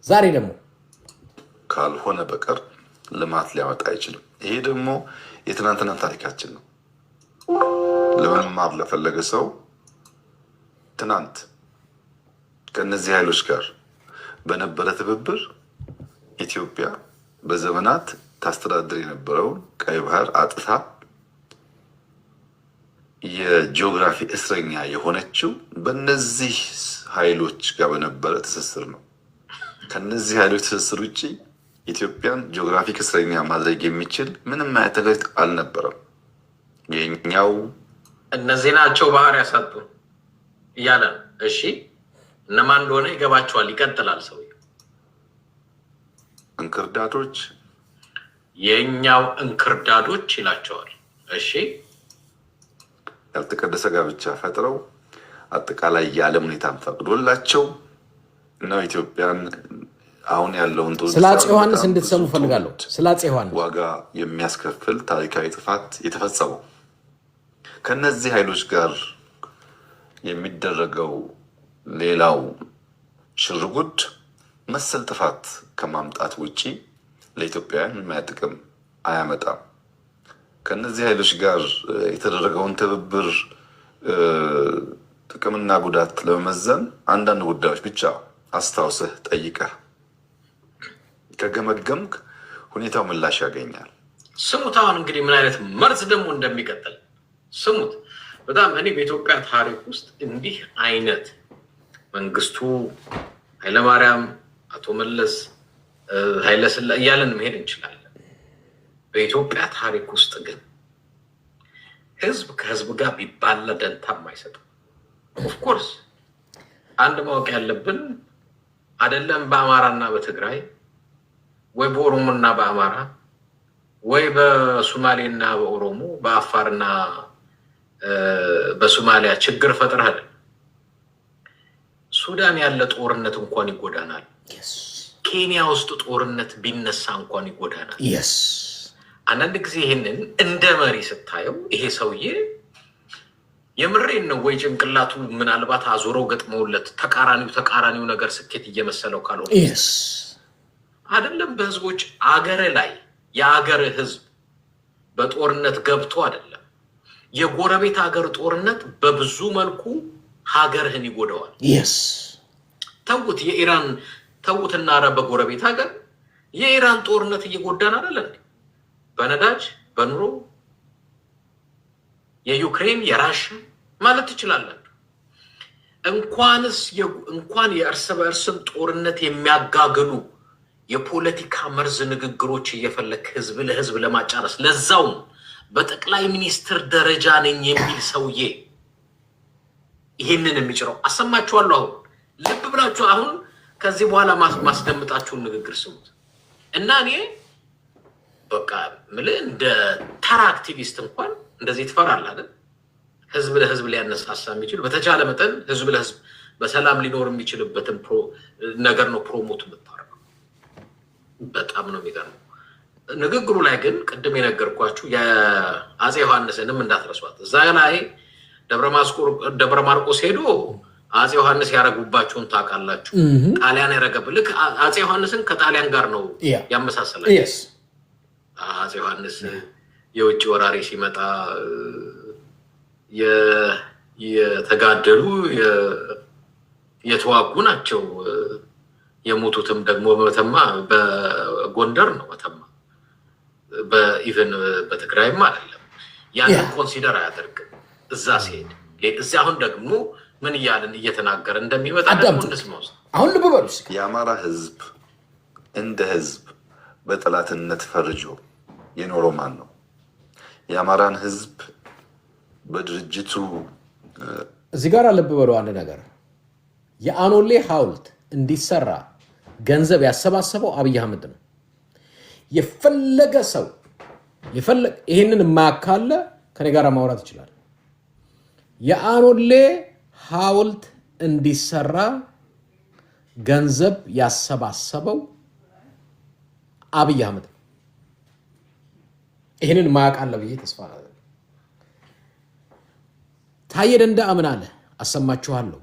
ዛሬ ደግሞ ካልሆነ በቀር ልማት ሊያወጣ አይችልም። ይሄ ደግሞ የትናንትና ታሪካችን ነው። ለመማር ለፈለገ ሰው ትናንት ከነዚህ ኃይሎች ጋር በነበረ ትብብር ኢትዮጵያ በዘመናት ታስተዳድር የነበረውን ቀይ ባህር አጥታ የጂኦግራፊ እስረኛ የሆነችው በነዚህ ኃይሎች ጋር በነበረ ትስስር ነው። ከነዚህ ኃይሎች ትስስር ውጪ ኢትዮጵያን ጂኦግራፊክ እስረኛ ማድረግ የሚችል ምንም አይነት ተግባር አልነበረም። የኛው እነዚህ ናቸው ባህር ያሳጡ እያለ እሺ፣ እነማን እንደሆነ ይገባቸዋል። ይቀጥላል ሰውዬው። እንክርዳዶች፣ የኛው እንክርዳዶች ይላቸዋል። እሺ፣ ያልተቀደሰ ጋብቻ ፈጥረው አጠቃላይ የዓለም ሁኔታን ፈቅዶላቸው ነው ኢትዮጵያን አሁን ያለውን ስለ አፄ ዮሐንስ እንድትሰሙ ፈልጋለሁ። ስለ አፄ ዮሐንስ ዋጋ የሚያስከፍል ታሪካዊ ጥፋት የተፈጸመው ከነዚህ ኃይሎች ጋር የሚደረገው ሌላው ሽርጉድ መሰል ጥፋት ከማምጣት ውጪ ለኢትዮጵያውያን ምንም ጥቅም አያመጣም። ከነዚህ ኃይሎች ጋር የተደረገውን ትብብር ጥቅምና ጉዳት ለመመዘን አንዳንድ ጉዳዮች ብቻ አስታውሰህ ጠይቀህ ከገመገምክ ሁኔታው ምላሽ ያገኛል። ስሙት። አሁን እንግዲህ ምን አይነት መርዝ ደግሞ እንደሚቀጥል ስሙት። በጣም እኔ በኢትዮጵያ ታሪክ ውስጥ እንዲህ አይነት መንግስቱ ኃይለማርያም፣ አቶ መለስ፣ ኃይለስላሴ እያለን መሄድ እንችላለን። በኢትዮጵያ ታሪክ ውስጥ ግን ህዝብ ከህዝብ ጋር ቢባላ ደንታም አይሰጥም። ኦፍኮርስ አንድ ማወቅ ያለብን አይደለም በአማራና በትግራይ ወይ በኦሮሞና በአማራ ወይ በሶማሌና በኦሮሞ በአፋርና በሶማሊያ ችግር ፈጥረህ አይደል ሱዳን ያለ ጦርነት እንኳን ይጎዳናል። ኬንያ ውስጥ ጦርነት ቢነሳ እንኳን ይጎዳናል። አንዳንድ ጊዜ ይሄንን እንደ መሪ ስታየው ይሄ ሰውዬ የምሬን ነው ወይ ጭንቅላቱ ምናልባት አዞረው ገጥመውለት ተቃራኒው ነገር ስኬት እየመሰለው ካልሆነ አይደለም በህዝቦች አገር ላይ የአገር ህዝብ በጦርነት ገብቶ አይደለም የጎረቤት ሀገር ጦርነት በብዙ መልኩ ሀገርህን ይጎዳዋል። ተውት የኢራን ተውትና በጎረቤት ሀገር የኢራን ጦርነት እየጎዳን አይደለም በነዳጅ በኑሮ የዩክሬን የራሽያ ማለት ትችላላችሁ። እንኳን የእርስ በእርስም ጦርነት የሚያጋግሉ የፖለቲካ መርዝ ንግግሮች እየፈለክ ህዝብ ለህዝብ ለማጫረስ ለዛው በጠቅላይ ሚኒስትር ደረጃ ነኝ የሚል ሰውዬ ይሄንን የሚጭረው አሰማችኋለሁ። አሁን ልብ ብላችሁ አሁን ከዚህ በኋላ ማስደምጣችሁን ንግግር ስሙት እና እኔ በቃ እንደ ተራ አክቲቪስት እንኳን እንደዚህ ትፈራለህ አይደል? ህዝብ ለህዝብ ሊያነሳሳ የሚችል በተቻለ መጠን ህዝብ ለህዝብ በሰላም ሊኖር የሚችልበትን ነገር ነው ፕሮሞት የምታደርገው። በጣም ነው የሚገርመው። ንግግሩ ላይ ግን ቅድም የነገርኳችሁ የአፄ ዮሐንስንም እንዳትረሷት። እዛ ላይ ደብረ ማርቆስ ሄዶ አፄ ዮሐንስ ያረጉባችሁን ታውቃላችሁ። ጣሊያን ያረገብልክ አፄ ዮሐንስን ከጣሊያን ጋር ነው ያመሳሰላል። አፄ ዮሐንስ የውጭ ወራሪ ሲመጣ የተጋደሉ የተዋጉ ናቸው። የሞቱትም ደግሞ በመተማ በጎንደር ነው። መተማ በኢቨን በትግራይም አይደለም። ያንን ኮንሲደር አያደርግም እዛ ሲሄድ። እዚህ አሁን ደግሞ ምን እያልን እየተናገረ እንደሚመጣ ደግሞ እንስማው። አሁን ልብ በሉ። የአማራ ህዝብ እንደ ህዝብ በጠላትነት ፈርጆ የኖረው ማን ነው? የአማራን ህዝብ በድርጅቱ እዚህ ጋር ልብ በሉ አንድ ነገር። የአኖሌ ሐውልት እንዲሰራ ገንዘብ ያሰባሰበው አብይ አህመድ ነው። የፈለገ ሰው ይሄንን የማያካለ ከኔ ጋር ማውራት ይችላል። የአኖሌ ሐውልት እንዲሰራ ገንዘብ ያሰባሰበው አብይ አህመድ ነው። ይሄንን ማያቃለ ብዬ ተስፋ አደርጋለሁ። ታዬ ደንደአ ምን አለ አሰማችኋለሁ።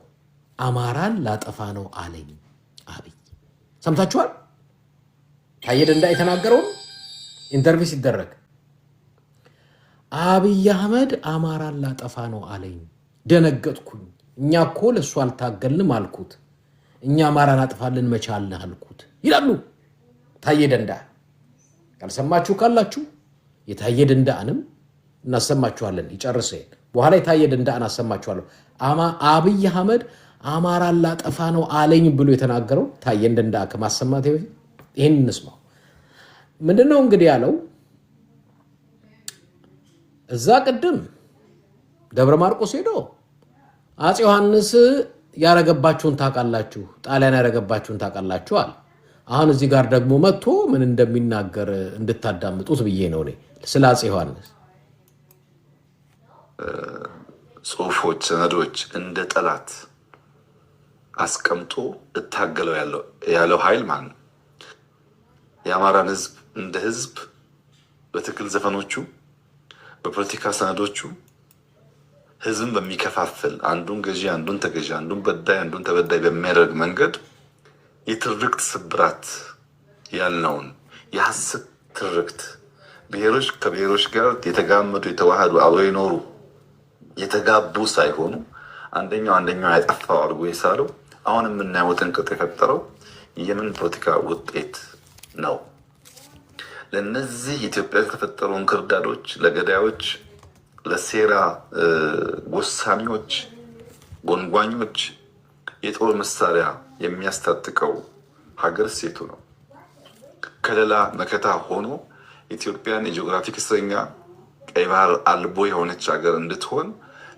አማራን ላጠፋ ነው አለኝ አብይ። ሰምታችኋል? ታዬ ደንደአ የተናገረውን ኢንተርቪው ሲደረግ አብይ አህመድ አማራን ላጠፋ ነው አለኝ። ደነገጥኩኝ። እኛ እኮ ለሱ አልታገልንም አልኩት። እኛ አማራን አጥፋልን መቻልን አልኩት ይላሉ ታዬ ደንደአ። ካልሰማችሁ ካላችሁ የታዬ ደንደአንም እናሰማችኋለን። ይጨርሰ በኋላ የታዬ ደንደአን አሰማችኋለሁ። አብይ አህመድ አማራን ላጠፋ ነው አለኝ ብሎ የተናገረው ታዬ ደንደአ ከማሰማት በፊት ይሄን እንስማው። ምንድነው እንግዲህ ያለው? እዛ ቅድም ደብረ ማርቆስ ሄዶ አፄ ዮሐንስ ያረገባችሁን ታውቃላችሁ፣ ጣሊያን ያረገባችሁን ታውቃላችሁ አለ። አሁን እዚህ ጋር ደግሞ መጥቶ ምን እንደሚናገር እንድታዳምጡት ብዬ ነው እኔ ስለ አፄ ዮሐንስ ጽሁፎች፣ ሰነዶች እንደ ጠላት አስቀምጦ እታገለው ያለው ኃይል ማለት ነው። የአማራን ህዝብ እንደ ህዝብ በትግል ዘፈኖቹ፣ በፖለቲካ ሰነዶቹ ህዝብን በሚከፋፍል አንዱን ገዢ አንዱን ተገዢ፣ አንዱን በዳይ አንዱን ተበዳይ በሚያደርግ መንገድ የትርክት ስብራት ያልነውን የሐሰት ትርክት ብሔሮች ከብሔሮች ጋር የተጋመዱ የተዋሃዱ አብረው ይኖሩ የተጋቡ ሳይሆኑ አንደኛው ያጠፋው አድርጎ የሳለው አሁን የምናየው ጥንቅጥ የፈጠረው የምን ፖለቲካ ውጤት ነው? ለነዚህ ኢትዮጵያ የተፈጠሩ እንክርዳዶች፣ ለገዳዮች፣ ለሴራ ጎሳሚዎች፣ ጎንጓኞች የጦር መሳሪያ የሚያስታጥቀው ሀገር ሴቱ ነው። ከለላ መከታ ሆኖ ኢትዮጵያን የጂኦግራፊክ እስረኛ ቀይ ባህር አልቦ የሆነች ሀገር እንድትሆን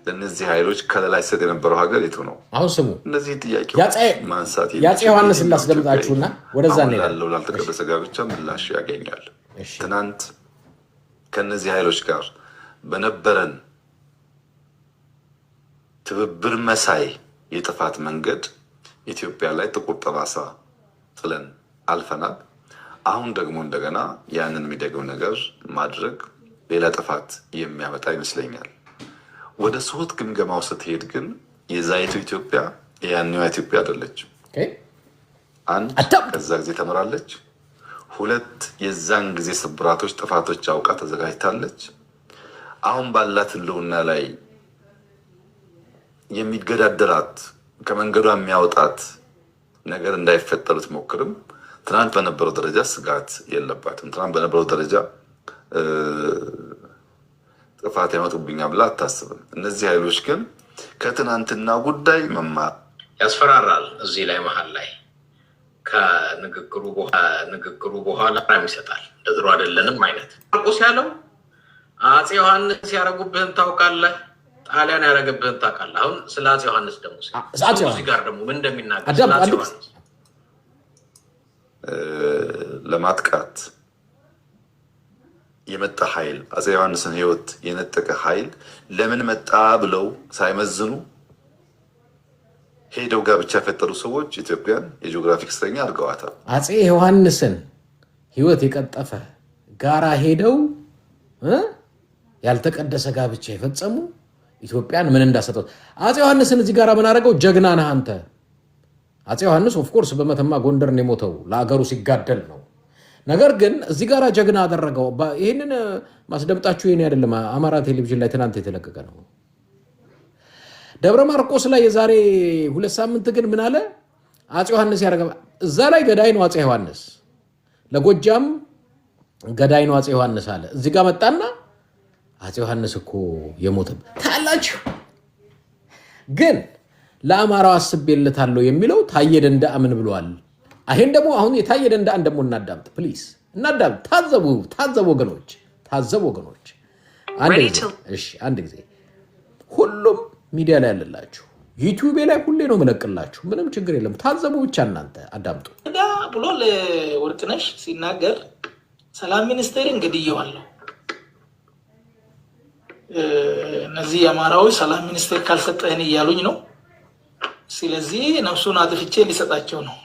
ለእነዚህ ኃይሎች ከለላ ይሰጥ የነበረው ሀገር የቱ ነው? አሁን ስሙ እነዚህ ጥያቄዎች ማንሳት ያፄ ዮሐንስ ላስደምጣችሁና ወደዛ ላለው ላልተቀደሰ ጋብቻ ምላሽ ያገኛል። ትናንት ከነዚህ ኃይሎች ጋር በነበረን ትብብር መሳይ የጥፋት መንገድ ኢትዮጵያ ላይ ጥቁር ጠባሳ ጥለን አልፈናል። አሁን ደግሞ እንደገና ያንን የሚደግም ነገር ማድረግ ሌላ ጥፋት የሚያመጣ ይመስለኛል። ወደ ሶት ግምገማው ስትሄድ ግን የዛይቱ ኢትዮጵያ ያኔዋ ኢትዮጵያ አይደለችም። አንድ ከዛ ጊዜ ተምራለች። ሁለት የዛን ጊዜ ስብራቶች፣ ጥፋቶች አውቃ ተዘጋጅታለች። አሁን ባላት ህልውና ላይ የሚገዳደራት ከመንገዷ የሚያወጣት ነገር እንዳይፈጠር ትሞክርም። ትናንት በነበረው ደረጃ ስጋት የለባትም። ትናንት በነበረው ደረጃ ጥፋት ያመጡብኛል ብላ አታስብም። እነዚህ ኃይሎች ግን ከትናንትና ጉዳይ መማር ያስፈራራል። እዚህ ላይ መሀል ላይ ከንግግሩ በኋላ ይሰጣል። እንደ ድሮ አይደለንም አይነት ማርቆስ ያለው አፄ ዮሐንስ ያረጉብህን ታውቃለህ፣ ጣሊያን ያረገብህን ታውቃለህ። አሁን ስለ አፄ ዮሐንስ ደግሞ እዚህ ጋር ደግሞ ምን እንደሚናገር ስለ አፄ ዮሐንስ ለማጥቃት የመጣ ኃይል አፄ ዮሐንስን ህይወት የነጠቀ ኃይል ለምን መጣ ብለው ሳይመዝኑ ሄደው ጋብቻ የፈጠሩ ሰዎች ኢትዮጵያን የጂኦግራፊክ እስረኛ አድርገዋታል። አፄ ዮሐንስን ህይወት የቀጠፈ ጋራ ሄደው ያልተቀደሰ ጋብቻ የፈጸሙ ኢትዮጵያን ምን እንዳሰጠው አፄ ዮሐንስን እዚህ ጋራ ምን አደረገው? ጀግና ነህ አንተ። አፄ ዮሐንስ ኦፍ ኮርስ በመተማ ጎንደር ነው የሞተው፣ ለአገሩ ሲጋደል ነው። ነገር ግን እዚህ ጋራ ጀግና አደረገው። ይሄንን ማስደምጣችሁ ይሄን አይደለም፣ አማራ ቴሌቪዥን ላይ ትናንት የተለቀቀ ነው። ደብረ ማርቆስ ላይ የዛሬ 2 ሳምንት ግን ምን አለ? አፄ ዮሐንስ ያረጋ እዛ ላይ ገዳይ ነው አፄ ዮሐንስ፣ ለጎጃም ገዳይ ነው አፄ ዮሐንስ አለ። እዚህ ጋር መጣና አፄ ዮሐንስ እኮ የሞተው ታላችሁ ግን ለአማራው አስቤለታለሁ የሚለው ታየ ደንደዓ ምን ብለዋል? አይሄን ደግሞ አሁን የታየ ደንደዓን ደግሞ እናዳምጥ ፕሊዝ፣ እናዳምጥ። ታዘቡ ወገኖች፣ ታዘቡ ወገኖች። አንድ ጊዜ ሁሉም ሚዲያ ላይ ያለላችሁ ዩቲዩብ ላይ ሁሌ ነው መለቅላችሁ፣ ምንም ችግር የለም። ታዘቡ ብቻ እናንተ አዳምጡ ብሎ ለወርቅነሽ ሲናገር ሰላም ሚኒስቴር እንግዲየዋለሁ እነዚህ አማራዎች ሰላም ሚኒስቴር ካልሰጠህን እያሉኝ ነው። ስለዚህ ነፍሱን አጥፍቼ ሊሰጣቸው ነው።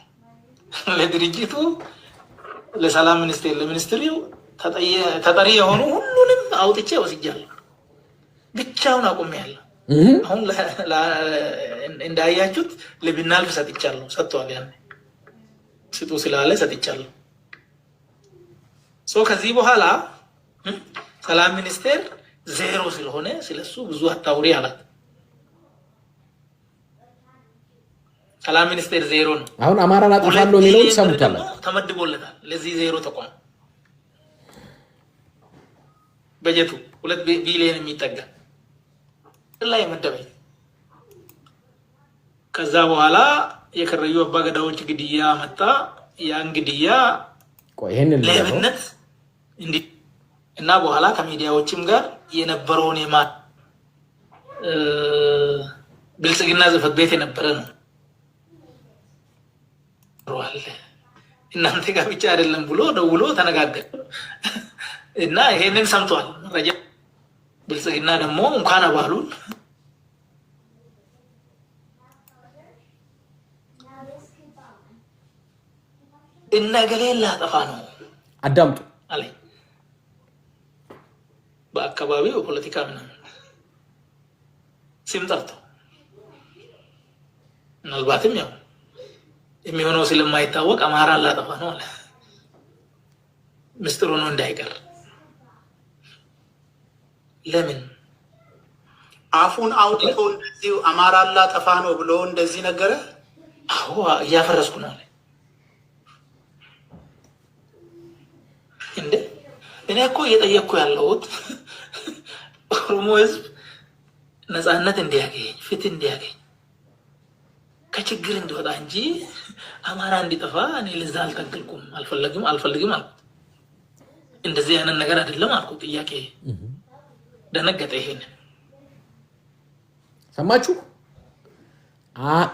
ለድርጅቱ ለሰላም ሚኒስቴር ለሚኒስትሪው ተጠሪ የሆኑ ሁሉንም አውጥቼ ወስጃለሁ። ብቻውን አቁሜያለሁ። አሁን እንዳያችሁት ለብናልፍ ሰጥቻለሁ። ሰጥቷል። ያን ስጡ ስላለ ሰጥቻለሁ። ከዚህ በኋላ ሰላም ሚኒስቴር ዜሮ ስለሆነ ስለሱ ብዙ አታውሪ አላት። ሰላም ሚኒስቴር ዜሮ ነው። አሁን አማራን አጠፋለሁ የሚለው ሰምቷል፣ ተመድቦለታል። ለዚህ ዜሮ ተቋም በጀቱ 2 ቢሊዮን የሚጠጋ ላይ መደበኝ። ከዛ በኋላ የከረዩ አባገዳዎች ግድያ መጣ። ያን ግድያ ለብነት እና በኋላ ከሚዲያዎችም ጋር የነበረውን ብልጽግና ጽሕፈት ቤት የነበረ ነው። እናንተ ጋር ብቻ አይደለም ብሎ ደውሎ ተነጋገር እና ይሄንን ሰምቷል መረጃ። ብልጽግና ደግሞ እንኳን አባሉን እና ገሌላ ላጠፋ ነው አዳምጡ አለ። በአካባቢው ፖለቲካ ምናምን ስም ጠርተው ምናልባትም ያው የሚሆነው ስለማይታወቅ አማራን ላጠፋ ነው አለ። ምስጢሩ ነው እንዳይቀር። ለምን አፉን አውጥቶ እንደዚህ አማራን ላጠፋ ነው ብሎ እንደዚህ ነገረ? አዎ እያፈረስኩ ነው አለ። እንዴ እኔ እኮ እየጠየቅኩ ያለሁት ኦሮሞ ህዝብ ነፃነት እንዲያገኝ፣ ፍትህ እንዲያገኝ፣ ከችግር እንዲወጣ እንጂ አማራ እንዲጠፋ እኔ ለዛ አልታገልኩም። አልፈልግም አልኩት። እንደዚህ አይነት ነገር አይደለም አልኩት። ጥያቄ ደነገጠ። ይሄን ሰማችሁ?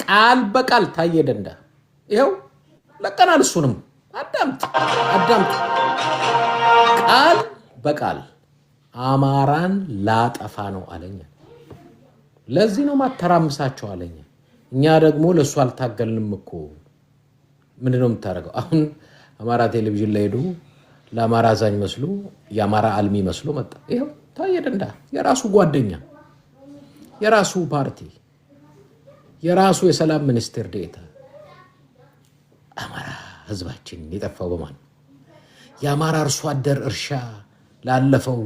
ቃል በቃል ታየ ደንዳ ይኸው ለቀናል። እሱንም አዳምጥ። ቃል በቃል አማራን ላጠፋ ነው አለኝ። ለዚህ ነው ማተራምሳቸው አለኝ። እኛ ደግሞ ለእሱ አልታገልንም እኮ። ምንድነው የምታደርገው? አሁን አማራ ቴሌቪዥን ላይ ሄዱ ለአማራ አዛኝ መስሎ የአማራ አልሚ መስሎ መጣ። ይኸው ታየ ደንዳ የራሱ ጓደኛ፣ የራሱ ፓርቲ፣ የራሱ የሰላም ሚኒስቴር ዴኤታ። አማራ ህዝባችን የጠፋው በማን? የአማራ አርሶ አደር እርሻ ላለፈው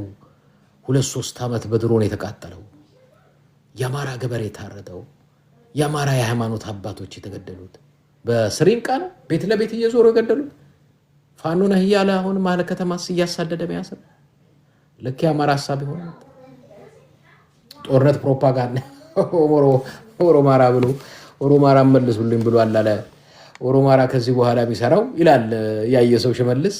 2-3 ዓመት በድሮን የተቃጠለው፣ የአማራ ገበሬ የታረደው፣ የአማራ የሃይማኖት አባቶች የተገደሉት በስሪንቃ ነው። ቤት ለቤት እየዞሩ የገደሉት ፋኖ ነህ እያለ አሁን መሀል ከተማስ እያሳደደ መያሰብ ልክ የአማራ ሀሳብ የሆነ ጦርነት ፕሮፓጋንዳ ኦሮማራ ብሎ ኦሮማራ መልሱልኝ ብሎ አላለ። ኦሮማራ ከዚህ በኋላ ቢሰራው ይላል ያየ ሰው ሽመልስ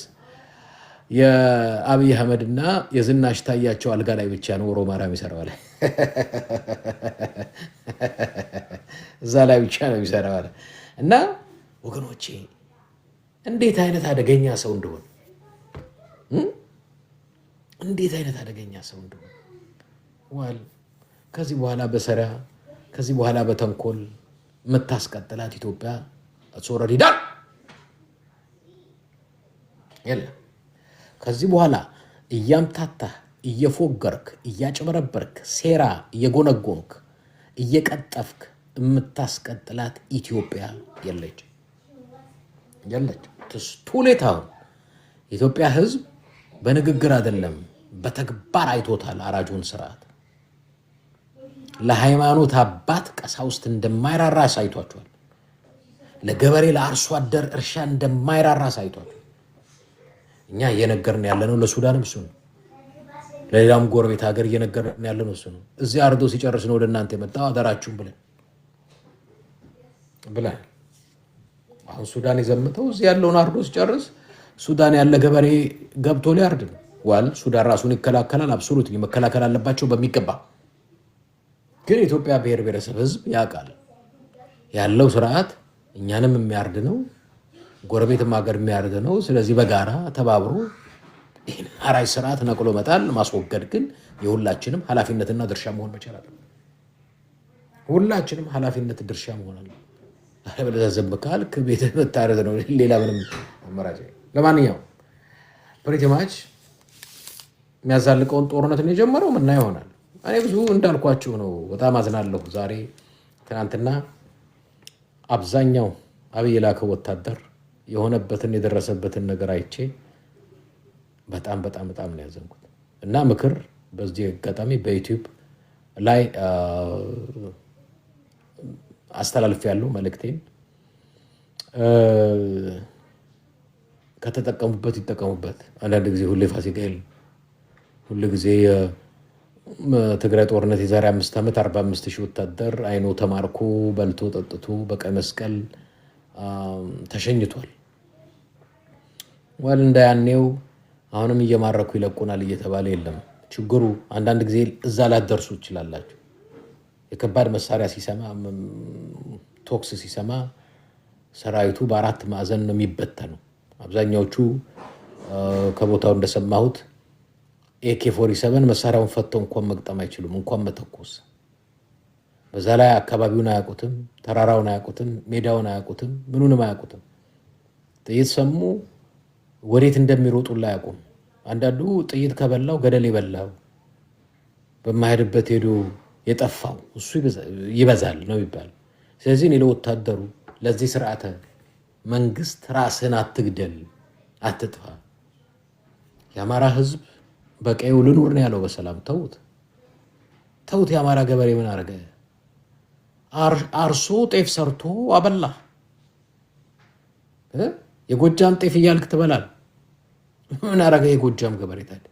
የአብይ አህመድና የዝናሽ ታያቸው አልጋ ላይ ብቻ ነው ኦሮማራ የሚሰራው አለ። እዛ ላይ ብቻ ነው የሚሰራው አለ። እና ወገኖቼ እንዴት አይነት አደገኛ ሰው እንደሆነ እንዴት አይነት አደገኛ ሰው እንደሆነ ዋል ከዚህ በኋላ በሰራ ከዚህ በኋላ በተንኮል የምታስቀጥላት ኢትዮጵያ ሶረዲዳ የለ። ከዚህ በኋላ እያምታታህ እየፎገርክ እያጨበረበርክ ሴራ እየጎነጎንክ እየቀጠፍክ የምታስቀጥላት ኢትዮጵያ የለች። ቱሌታው ኢትዮጵያ ህዝብ በንግግር አይደለም በተግባር አይቶታል። አራጁን ስርዓት ለሃይማኖት አባት ቀሳውስት እንደማይራራ ሳይቷቸዋል። ለገበሬ ለአርሶ አደር እርሻ እንደማይራራ ሳይቷቸዋል። እኛ እየነገርን ያለነው ለሱዳንም እሱ ነው። ለሌላም ጎረቤት ሀገር እየነገርን ያለነው እሱ ነው። እዚህ አርዶ ሲጨርስ ነው ወደ እናንተ የመጣው አደራችሁን ብለን አሁን ሱዳን የዘምተው እዚህ ያለውን አርዶ ሲጨርስ ሱዳን ያለ ገበሬ ገብቶ ሊያርድ ነው። ዋል ሱዳን ራሱን ይከላከላል። አብሶሉት መከላከል አለባቸው በሚገባ። ግን የኢትዮጵያ ብሔር ብሔረሰብ ህዝብ ያውቃል ያለው ስርዓት እኛንም የሚያርድ ነው፣ ጎረቤትም ሀገር የሚያርድ ነው። ስለዚህ በጋራ ተባብሮ ይህን አራጅ ስርዓት ነቅሎ መጣል ማስወገድ ግን የሁላችንም ኃላፊነትና ድርሻ መሆን መቻል አለ። ሁላችንም ኃላፊነት ድርሻ መሆን አለ። አለበለዚያ ዝም ካልክ ቤትህ መታረድ ነው። ሌላ ምንም አማራጭ። ለማንኛውም ፕሪቲማች የሚያዛልቀውን ጦርነትን የጀመረው ምና ይሆናል። እኔ ብዙ እንዳልኳችሁ ነው። በጣም አዝናለሁ። ዛሬ ትናንትና አብዛኛው አብይ ላከው ወታደር የሆነበትን የደረሰበትን ነገር አይቼ በጣም በጣም በጣም ነው ያዘንኩት። እና ምክር በዚህ አጋጣሚ በዩቲዩብ ላይ አስተላልፍ ያለው መልእክቴን ከተጠቀሙበት ይጠቀሙበት። አንዳንድ ጊዜ ሁሌ ፋሲካ የለም። ሁሉ ጊዜ ትግራይ ጦርነት የዛሬ 5 ዓመት 45,000 ወታደር አይኖ ተማርኮ በልቶ ጠጥቶ በቀይ መስቀል ተሸኝቷል። ዋል እንዳያኔው አሁንም እየማረኩ ይለቁናል እየተባለ የለም። ችግሩ አንዳንድ ጊዜ እዛ ላደርሱ ይችላላችሁ። የከባድ መሳሪያ ሲሰማ ቶክስ ሲሰማ ሰራዊቱ በአራት ማዕዘን ነው የሚበተነው። አብዛኛዎቹ ከቦታው እንደሰማሁት AK-47 መሳሪያውን ፈተው እንኳን መግጠም አይችሉም፣ እንኳን መተኮስ። በዛ ላይ አካባቢውን አያውቁትም፣ ተራራውን አያውቁትም፣ ሜዳውን አያውቁትም፣ ምኑንም አያውቁትም። ጥይት ሰሙ ወዴት እንደሚሮጡላ አያውቁም። አንዳንዱ ጥይት ከበላው ገደል ይበላው በማሄድበት ሄዶ የጠፋው እሱ ይበዛል ነው ይባል። ስለዚህ እኔ ለወታደሩ ለዚህ ስርዓተ መንግስት ራስህን አትግደል፣ አትጥፋ። የአማራ ህዝብ በቀዩ ልኑር ነው ያለው በሰላም ተውት። የአማራ ገበሬ ምን አረገ? አርሶ ጤፍ ሰርቶ አበላ። የጎጃም ጤፍ እያልክ ትበላል። ምን አረገ የጎጃም ገበሬ? ታዲያ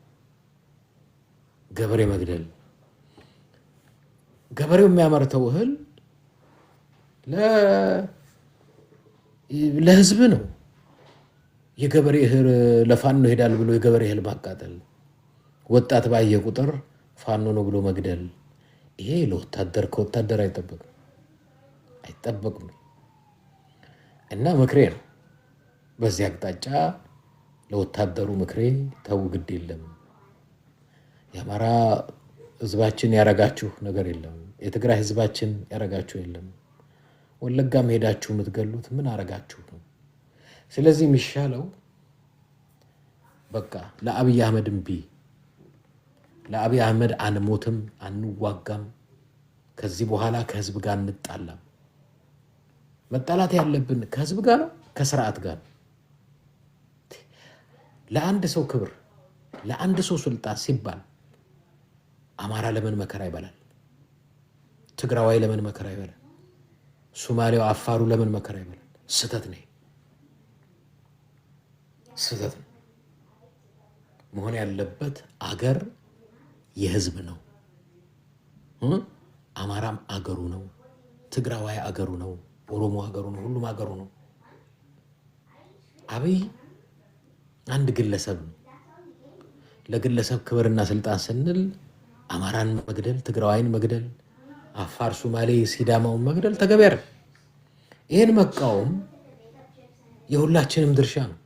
ገበሬ መግደል። ገበሬው የሚያመርተው እህል ለህዝብ ነው። የገበሬ እህል ለፋኖ ይሄዳል ብሎ የገበሬ እህል ማቃጠል፣ ወጣት ባየ ቁጥር ፋኖ ነው ብሎ መግደል፣ ይሄ ለወታደር ከወታደር አይጠበቅም እና ምክሬ ነው። በዚህ አቅጣጫ ለወታደሩ ምክሬ ተው፣ ግድ የለም የአማራ ህዝባችን ያረጋችሁ ነገር የለም፣ የትግራይ ህዝባችን ያረጋችሁ የለም። ወለጋም ሄዳችሁ የምትገሉት ምን አረጋችሁ ነው። ስለዚህ የሚሻለው በቃ ለአብይ አህመድ እምቢ፣ ለአብይ አህመድ አንሞትም፣ አንዋጋም፣ ከዚህ በኋላ ከህዝብ ጋር እንጣላም። መጣላት ያለብን ከህዝብ ጋር ነው፣ ከስርዓት ጋር ነው። ለአንድ ሰው ክብር፣ ለአንድ ሰው ስልጣን ሲባል አማራ ለምን መከራ ይበላል? ትግራዋይ ለምን መከራ ይበላል? ሶማሌው፣ አፋሩ ለምን መከራ ይበላል? ስህተት ነው፣ ስህተት ነው። መሆን ያለበት አገር የህዝብ ነው። አማራም አገሩ ነው፣ ትግራዋይ አገሩ ነው፣ ኦሮሞ አገሩ ነው፣ ሁሉም አገሩ ነው። አብይ አንድ ግለሰብ ነው። ለግለሰብ ክብርና ስልጣን ስንል አማራን መግደል፣ ትግራዋይን መግደል፣ አፋር፣ ሶማሌ፣ ሲዳማውን መግደል ተገቢ አይደለም። ይህን መቃወም የሁላችንም ድርሻ ነው።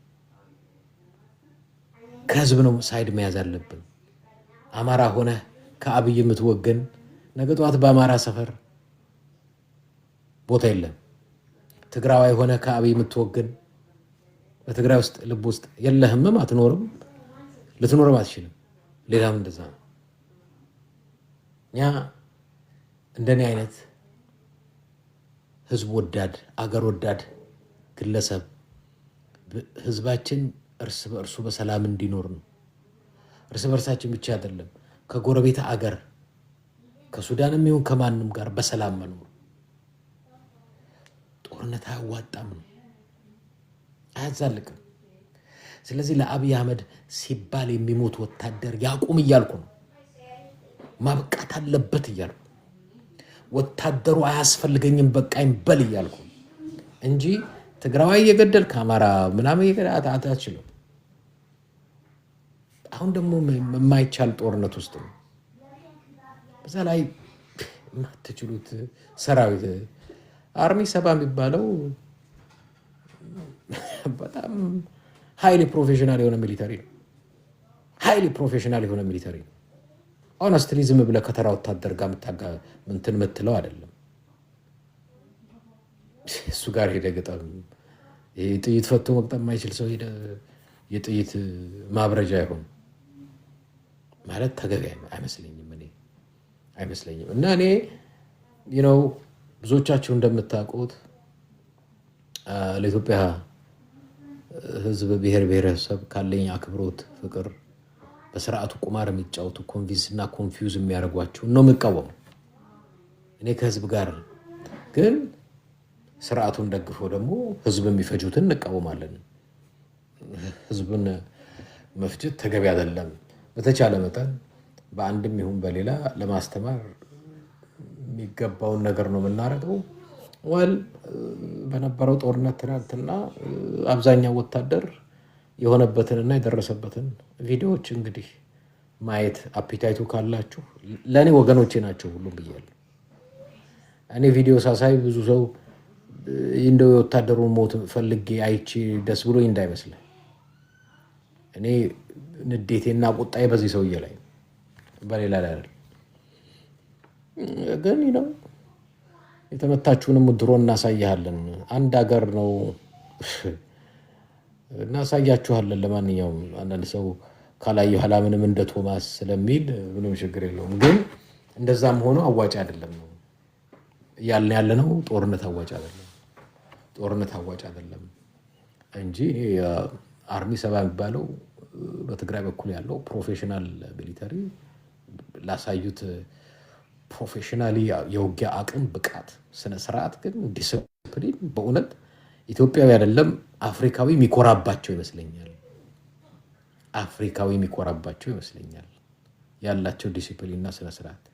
ከህዝብ ነው ሳይድ መያዝ አለብን። አማራ ሆነ ከአብይ የምትወገን ነገ ጠዋት በአማራ ሰፈር ቦታ የለም። ትግራዋይ ሆነ ከአብይ የምትወገን በትግራይ ውስጥ ልብ ውስጥ የለህምም፣ አትኖርም፣ ልትኖርም አትችልም። ሌላም እንደዛ ነው። እኛ እንደኔ አይነት ህዝብ ወዳድ አገር ወዳድ ግለሰብ ህዝባችን እርስ በእርሱ በሰላም እንዲኖር ነው። እርስ በእርሳችን ብቻ አይደለም፣ ከጎረቤት አገር ከሱዳንም ይሁን ከማንም ጋር በሰላም መኖር። ጦርነት አያዋጣም ነው፣ አያዛልቅም። ስለዚህ ለአብይ አህመድ ሲባል የሚሞት ወታደር ያቁም እያልኩ ነው። ማብቃት አለበት እያልኩ፣ ወታደሩ አያስፈልገኝም በቃኝ በል እያልኩ እንጂ ትግራዋይ እየገደል ከአማራ ምናምን እየገደል አትችልም። አሁን ደግሞ የማይቻል ጦርነት ውስጥ ነው። በዛ ላይ የማትችሉት ሰራዊት አርሚ 70 የሚባለው በጣም ሃይሊ ፕሮፌሽናል የሆነ ሚሊተሪ ነው። ሃይሊ ፕሮፌሽናል የሆነ ሚሊተሪ ነው። ኦነስትሊ ዝም ብለህ ከተራ ወታደር ጋር እንትን የምትለው አይደለም። እሱ ጋር ሄደ ገጠም ጥይት ፈቶ መቅጠም የማይችል ሰው ሄደ የጥይት ማብረጃ ይሆን ማለት ተገቢ አይመስለኝም። እና እኔ ብዙዎቻችሁ እንደምታውቁት ለኢትዮጵያ ህዝብ ብሔር ብሔረሰብ ካለኝ አክብሮት፣ ፍቅር በስርዓቱ ቁማር የሚጫወቱ ኮንቪንስ እና ኮንፊውዝ የሚያደርጓቸው ነው የሚቃወሙ። እኔ ከህዝብ ጋር ግን ስርዓቱን ደግፎ ደግሞ ህዝብ የሚፈጁትን እንቃወማለን። ህዝብን መፍጀት ተገቢ አይደለም። በተቻለ መጠን በአንድም ይሁን በሌላ ለማስተማር የሚገባውን ነገር ነው የምናደርገው። በነበረው ጦርነት ትናንትና አብዛኛው ወታደር የሆነበትንና የደረሰበትን ቪዲዮዎች እንግዲህ ማየት አፒታይቱ ካላችሁ ለእኔ ወገኖቼ ናቸው ሁሉም ብያለሁ። እኔ ቪዲዮ ሳሳይ ብዙ ሰው እንደው የወታደሩን ሞት ፈልጌ አይቼ ደስ ብሎ እንዳይመስልህ። እኔ ንዴቴና ቁጣዬ በዚህ ሰውዬ ላይ በሌላ ላይ አይደል። ግን የተመታችሁንም ድሮ እናሳያለን። አንድ ሀገር ነው እናሳያችኋለን። ለማንኛውም አንዳንድ ሰው ካላየሁ ኋላ ምንም እንደ ቶማስ ስለሚል ምንም ችግር የለውም። ግን እንደዛም ሆኖ አዋጭ አይደለም ነው ያልን ያለነው። ጦርነት አዋጭ አይደለም እንጂ አርሚ 70 የሚባለው በትግራይ በኩል ያለው ፕሮፌሽናል ሚሊተሪ ላሳዩት ፕሮፌሽናሊ የውጊያ አቅም፣ ብቃት፣ ስነ ስርዓት ግን ዲስፕሊን በእውነት ኢትዮጵያዊ አይደለም አፍሪካዊ የሚኮራባቸው ይመስለኛል። ያላቸው ዲሲፕሊንና ስነ ስርዓት።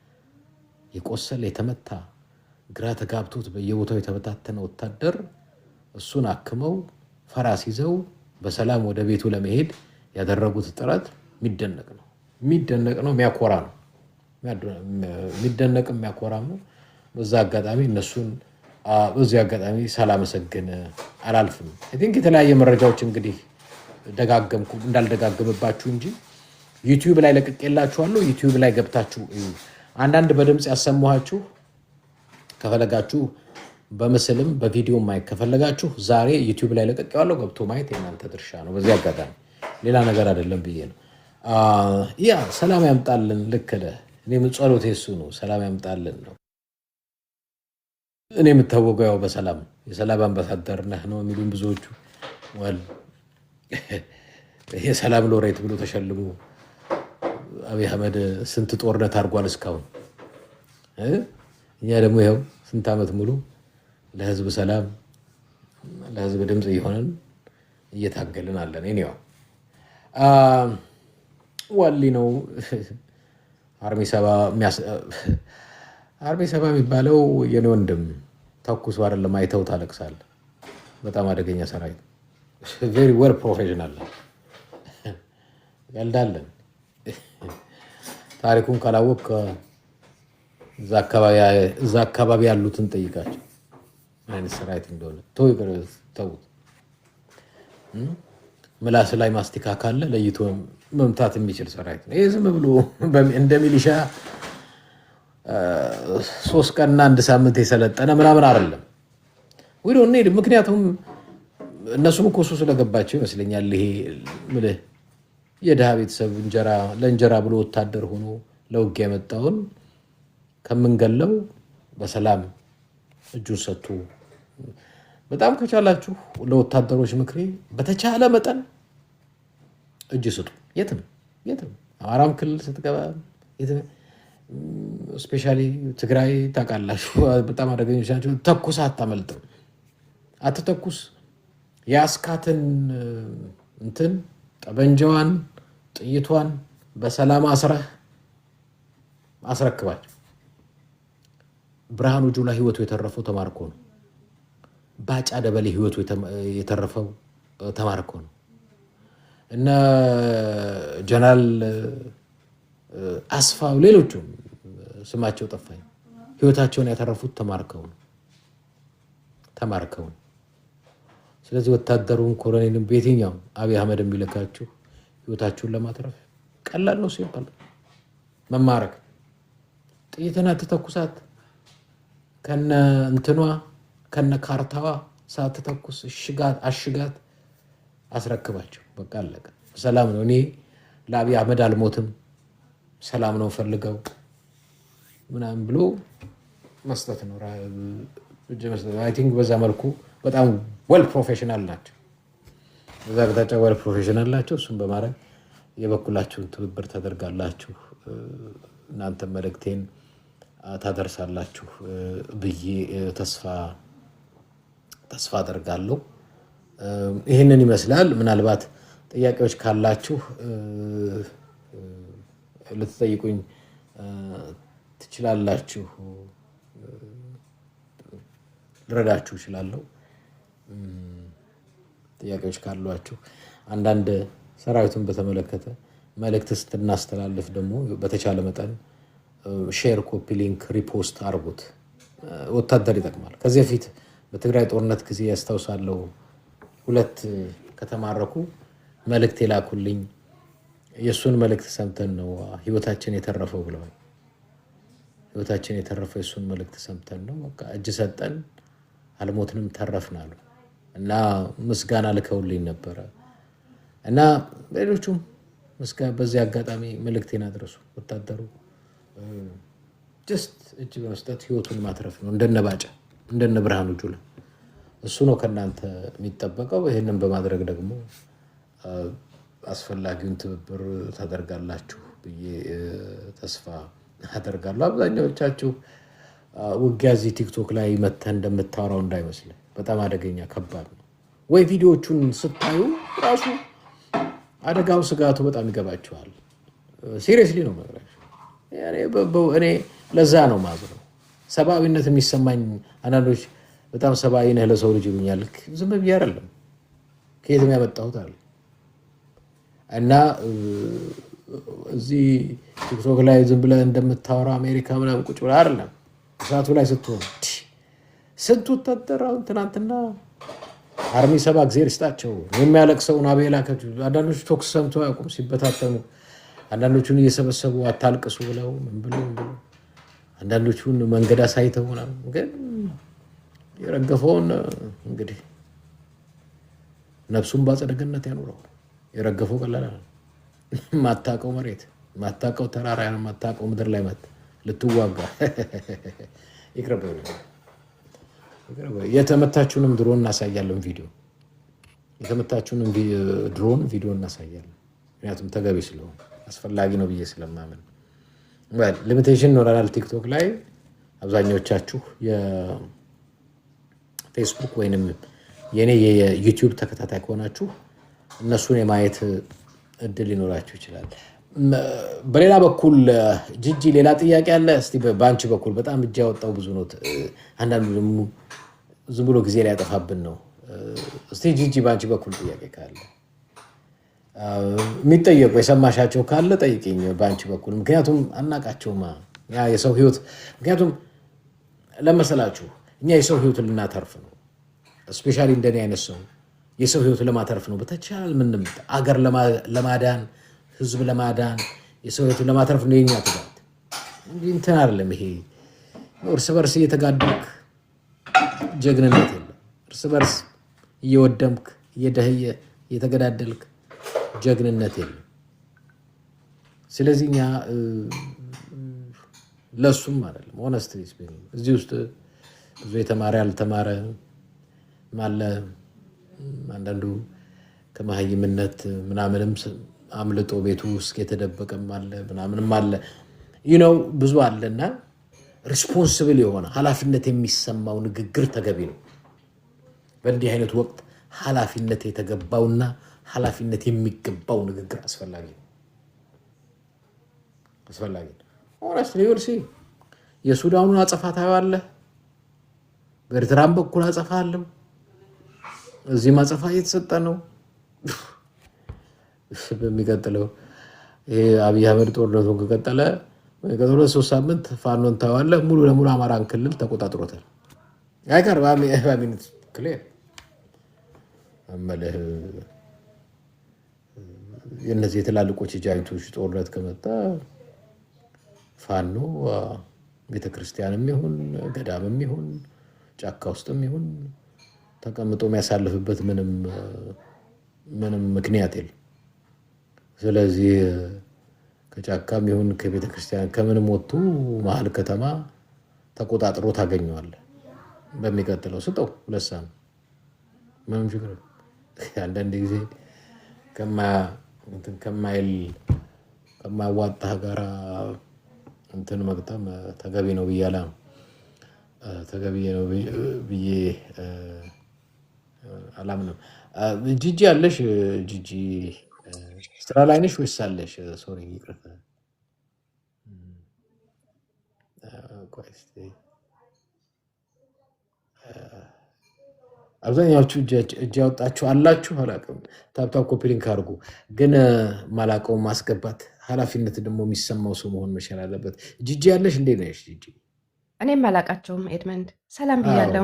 የቆሰለ የተመታ ግራ ተጋብቶት በየቦታው የተበታተነ ወታደር እሱን አክመው ፈራስ ይዘው በሰላም ወደ ቤቱ ለመሄድ ያደረጉት ጥረት የሚደነቅ ነው፣ የሚያኮራ ነው። የሚደነቅ የሚያኮራም ነው። በዛ አጋጣሚ እነሱን በዚህ አጋጣሚ ሳላመሰግን አላልፍም። አይ ቲንክ የተለያየ መረጃዎች እንግዲህ ደጋገምኩ እንዳልደጋገምባችሁ እንጂ ዩቲዩብ ላይ ለቅቄላችኋለሁ። ዩቲዩብ ላይ ገብታችሁ አንዳንድ በድምፅ ያሰማኋችሁ ከፈለጋችሁ በምስልም በቪዲዮ ማየት ከፈለጋችሁ ዛሬ ዩቲዩብ ላይ ለቅቄዋለሁ። ገብቶ ማየት የእናንተ ድርሻ ነው። በዚህ አጋጣሚ ሌላ ነገር አይደለም ብዬ ነው። ያ ሰላም ያምጣልን። ልክ ነህ። እኔም ጸሎቴ እሱ ነው፣ ሰላም ያምጣልን ነው። እኔ የምታወቀው ያው በሰላም የሰላም አምባሳደር ነህ ነው የሚሉን ብዙዎቹ። የሰላም ሎሬት ብሎ ተሸልሞ አብይ አህመድ ስንት ጦርነት አድርጓል እስካሁን። እኛ ደግሞ ይኸው ስንት ዓመት ሙሉ ለህዝብ ሰላም ለህዝብ ድምፅ እየሆነን እየታገልን አለን። እኔው ዋሊ ነው አርሚ ሰባ የሚባለው የኔ ወንድም ተኩሱ አይደለም አይተው ታለቅሳል። በጣም አደገኛ ሰራዊት ቬሪ ዌል ፕሮፌሽናል ያልዳለን። ታሪኩን ካላወቅ እዛ አካባቢ ያሉትን ጠይቃቸው አይነት ሰራዊት እንደሆነ ተውት። ምላስ ላይ ማስቲካ ካለ ለይቶ መምታት የሚችል ሰራዊት ነው። ይህ ዝም ብሎ እንደ ሚሊሻ 3 ቀንና 1 ሳምንት የሰለጠነ ምናምን አይደለም። ወይ ነው እንዴ? ምክንያቱም እነሱም እኮ እሱ ስለገባቸው ይመስለኛል። ይሄ ምልህ የድሃ ቤተሰብ ለእንጀራ ብሎ ወታደር ሆኖ ለውጊያ የመጣውን ከምንገለው በሰላም እጁን ሰጥቶ በጣም ከቻላችሁ ለወታደሮች ምክሬ በተቻለ መጠን እጅ ስጡ። የትም አማራም ክልል ስትገባ ስፔሻሊ ትግራይ ታውቃላችሁ፣ በጣም አደገኞች ናቸው። ተኩስ አታመልጥም። አትተኩስ። የአስካትን እንትን ጠበንጃዋን ጥይቷን በሰላም አስረክባቸው። ብርሃኑ ጁላ ህይወቱ የተረፈው ተማርኮ ነው። ባጫ ደበሌ ህይወቱ የተረፈው ተማርኮ ነው። እነ ጀነራል አስፋው ሌሎቹም ስማቸው ጠፋኝ፣ ህይወታቸውን ያተረፉት ተማርከው ነው። ስለዚህ ወታደሩን ኮሎኔልን በየትኛው አብይ አህመድ የሚልካችሁ ህይወታችሁን ለማትረፍ ቀላል ነው ሲባል መማረክ። ጥይትና ተተኩሳት ከነ እንትኗ ከነ ካርታዋ ሳትተኩስ አሽጋት አስረክባቸው። በቃ አለቀ። ሰላም ነው። እኔ ለአብይ አህመድ አልሞትም፣ ሰላም ነው ፈልገው ምናምን ብሎ መስጠት ነው። አይ ቲንክ በዛ መልኩ በጣም ወል ፕሮፌሽናል ናቸው። በዛ በታጫ ወል ፕሮፌሽናል ናቸው። እሱም በማድረግ የበኩላችሁን ትብብር ታደርጋላችሁ፣ እናንተ መልእክቴን ታደርሳላችሁ ብዬ ተስፋ አደርጋለሁ። ይህንን ይመስላል። ምናልባት ጥያቄዎች ካላችሁ ልትጠይቁኝ ትችላላችሁ፣ ልረዳችሁ እችላለሁ። ጥያቄዎች ካሏችሁ አንዳንድ ሰራዊቱን በተመለከተ መልእክት ስትናስተላልፍ ደግሞ በተቻለ መጠን ሼር፣ ኮፒ ሊንክ፣ ሪፖስት አርጉት። ወታደር ይጠቅማል። ከዚህ በፊት በትግራይ ጦርነት ጊዜ ያስታውሳለሁ 2 ከተማረኩ መልእክት የላኩልኝ የእሱን መልእክት ሰምተን ነው ህይወታችን የተረፈው ብለዋል። ህይወታችን የተረፈው የእሱን መልእክት ሰምተን ነው። በቃ እጅ ሰጠን፣ አልሞትንም፣ ተረፍን አሉ እና ምስጋና ልከውልኝ ነበረ እና ሌሎቹም በዚህ አጋጣሚ መልእክቴን አድረሱ። ወታደሩ ጀስት እጅ በመስጠት ህይወቱን ማትረፍ ነው። እንደነ ባጫ እንደነ ብርሃኑ ጁላ እሱ ነው ከእናንተ የሚጠበቀው። ይህንን በማድረግ ደግሞ አስፈላጊውን ትብብር ታደርጋላችሁ ብዬ ተስፋ አደርጋለሁ። አብዛኛዎቻችሁ ውጊያ እዚህ ቲክቶክ ላይ መተህ እንደምታወራው እንዳይመስል፣ በጣም አደገኛ ከባድ ነው። ወይ ቪዲዮቹን ስታዩ ራሱ አደጋው ስጋቱ በጣም ይገባችኋል። ሲሪየስሊ ነው መግለጫ። እኔ ለዛ ነው ማዝነው። ሰብአዊነት የሚሰማኝ አንዳንዶች በጣም ሰብአዊ ነህ ለሰው ልጅ ይሉኛል። ዝም ብዬ አይደለም ከየትም ያመጣሁት አለ እና እዚህ ቲክቶክ ላይ ዝም ብለህ እንደምታወራው አሜሪካ ምናምን ቁጭ ብለህ አይደለም። እሳቱ ላይ ስትሆን ስንቱ ተጠራው ትናንትና አርሚ 7 ጊዜ ይስጣቸው የሚያለቅሰውን አቤላ አንዳንዶቹ ቶክስ ሰምቶ አያውቁም ሲበታተኑ፣ አንዳንዶቹን እየሰበሰቡ አታልቅሱ ብለው ምን ብለው አንዳንዶቹን መንገድ አሳይተው ምናምን። ግን የረገፈውን እንግዲህ ነፍሱን በአጸደ ገነት ያኑረው። የረገፈው ቀላል ማታቀው መሬት ማታቀው ተራራ ማታቀው ምድር ላይ መት ልትዋጋ ይቅርብ። የተመታችሁንም ድሮን እናሳያለን፣ ቪዲዮ የተመታችሁንም ድሮን ቪዲዮ እናሳያለን። ምክንያቱም ተገቢ ስለሆነ አስፈላጊ ነው ብዬ ስለማመን። ሊሚቴሽን ይኖረናል ቲክቶክ ላይ። አብዛኞቻችሁ የፌስቡክ ወይንም የኔ የዩቲዩብ ተከታታይ ከሆናችሁ እነሱን የማየት እድል ሊኖራችሁ ይችላል። በሌላ በኩል ጂጂ ሌላ ጥያቄ አለ? እስቲ በአንቺ በኩል በጣም እጅ ያወጣው ብዙ ነው። አንዳንዱ ደግሞ ዝም ብሎ ጊዜ ላይ ያጠፋብን ነው። እስቲ ጂጂ በአንቺ በኩል ጥያቄ ካለ የሚጠየቁ የሰማሻቸው ካለ ጠይቂኝ በአንቺ በኩል። ምክንያቱም አናቃቸውማ ያ የሰው ህይወት። ምክንያቱም ለመሰላችሁ እኛ የሰው ህይወት ልናተርፍ ነው። ስፔሻሊ እንደኔ አይነት ሰው የሰው ህይወት ለማተርፍ ነው። በተቻለ ምንም አገር ለማዳን ህዝብ ለማዳን የሰው ህይወት ለማተርፍ ነው የኛ ትጋት እንጂ እንትን አይደለም። ይሄ እርስ በርስ እየተጋደልክ ጀግንነት የለም። እርስ በርስ እየወደምክ እየደህየ እየተገዳደልክ ጀግንነት የለም። ስለዚህ እኛ ለሱም አይደለም ሆነስትሊ ስፒኪንግ እዚህ ውስጥ ብዙ የተማረ ያልተማረ ማለ አንዳንዱ ከመሀይምነት ምናምንም አምልጦ ቤቱ ውስጥ የተደበቀም አለ ምናምንም አለ ብዙ አለና ሪስፖንሲብል የሆነ ኃላፊነት የሚሰማው ንግግር ተገቢ ነው። በእንዲህ አይነት ወቅት ኃላፊነት የተገባውና ኃላፊነት የሚገባው ንግግር አስፈላጊ ነው። ሆነስትሊ ወርሲ የሱዳኑን አጸፋ ታየዋለህ፣ በኤርትራም በኩል አጸፋ አለው፣ እዚህም አጸፋ እየተሰጠ ነው። በሚቀጥለው ይሄ አብይ አህመድ ጦርነቱን ከቀጠለ ከቀጠለ 3 ሳምንት ፋኖን ታየዋለህ ሙሉ ለሙሉ አማራን ክልል ተቆጣጥሮታል። አይቀር ባሚኒት ክሊር አመለህ የነዚህ የትላልቆች ጃይንቶች ጦርነት ከመጣ ፋኖ ቤተክርስቲያንም ይሁን ገዳምም ይሁን ጫካ ውስጥም ይሁን ተቀምጦ የሚያሳልፍበት ምንም ምክንያት የለም። ስለዚህ ከጫካም ይሁን ከቤተክርስቲያን ከምንም ወጥቶ መሀል ከተማ ተቆጣጥሮ ታገኘዋለህ። በሚቀጥለው ስጠው 2 ሳምንት ምንም ችግር የለም። አንዳንድ ጊዜ ከማያዋጣህ ጋራ እንትን መግጠም ተገቢ ነው ብያላ ተገቢ ነው ብዬ አላምንም። ጂጂ አለሽ? ጂጂ ስራ ላይ ነሽ ወይስ አለሽ? ሶሪ ይቅርታ። አብዛኛዎቹ እጅ ያወጣችሁ አላችሁ አላውቅም። ታፕታፕ ኮፒ ሊንክ አድርጉ። ግን ማላውቀውን ማስገባት ኃላፊነት ደግሞ የሚሰማው ሰው መሆን መቻል አለበት። ጂጂ ያለሽ? እንዴት ነሽ ጂጂ? እኔም አላውቃቸውም። ኤድመንድ ሰላም ብያለሁ።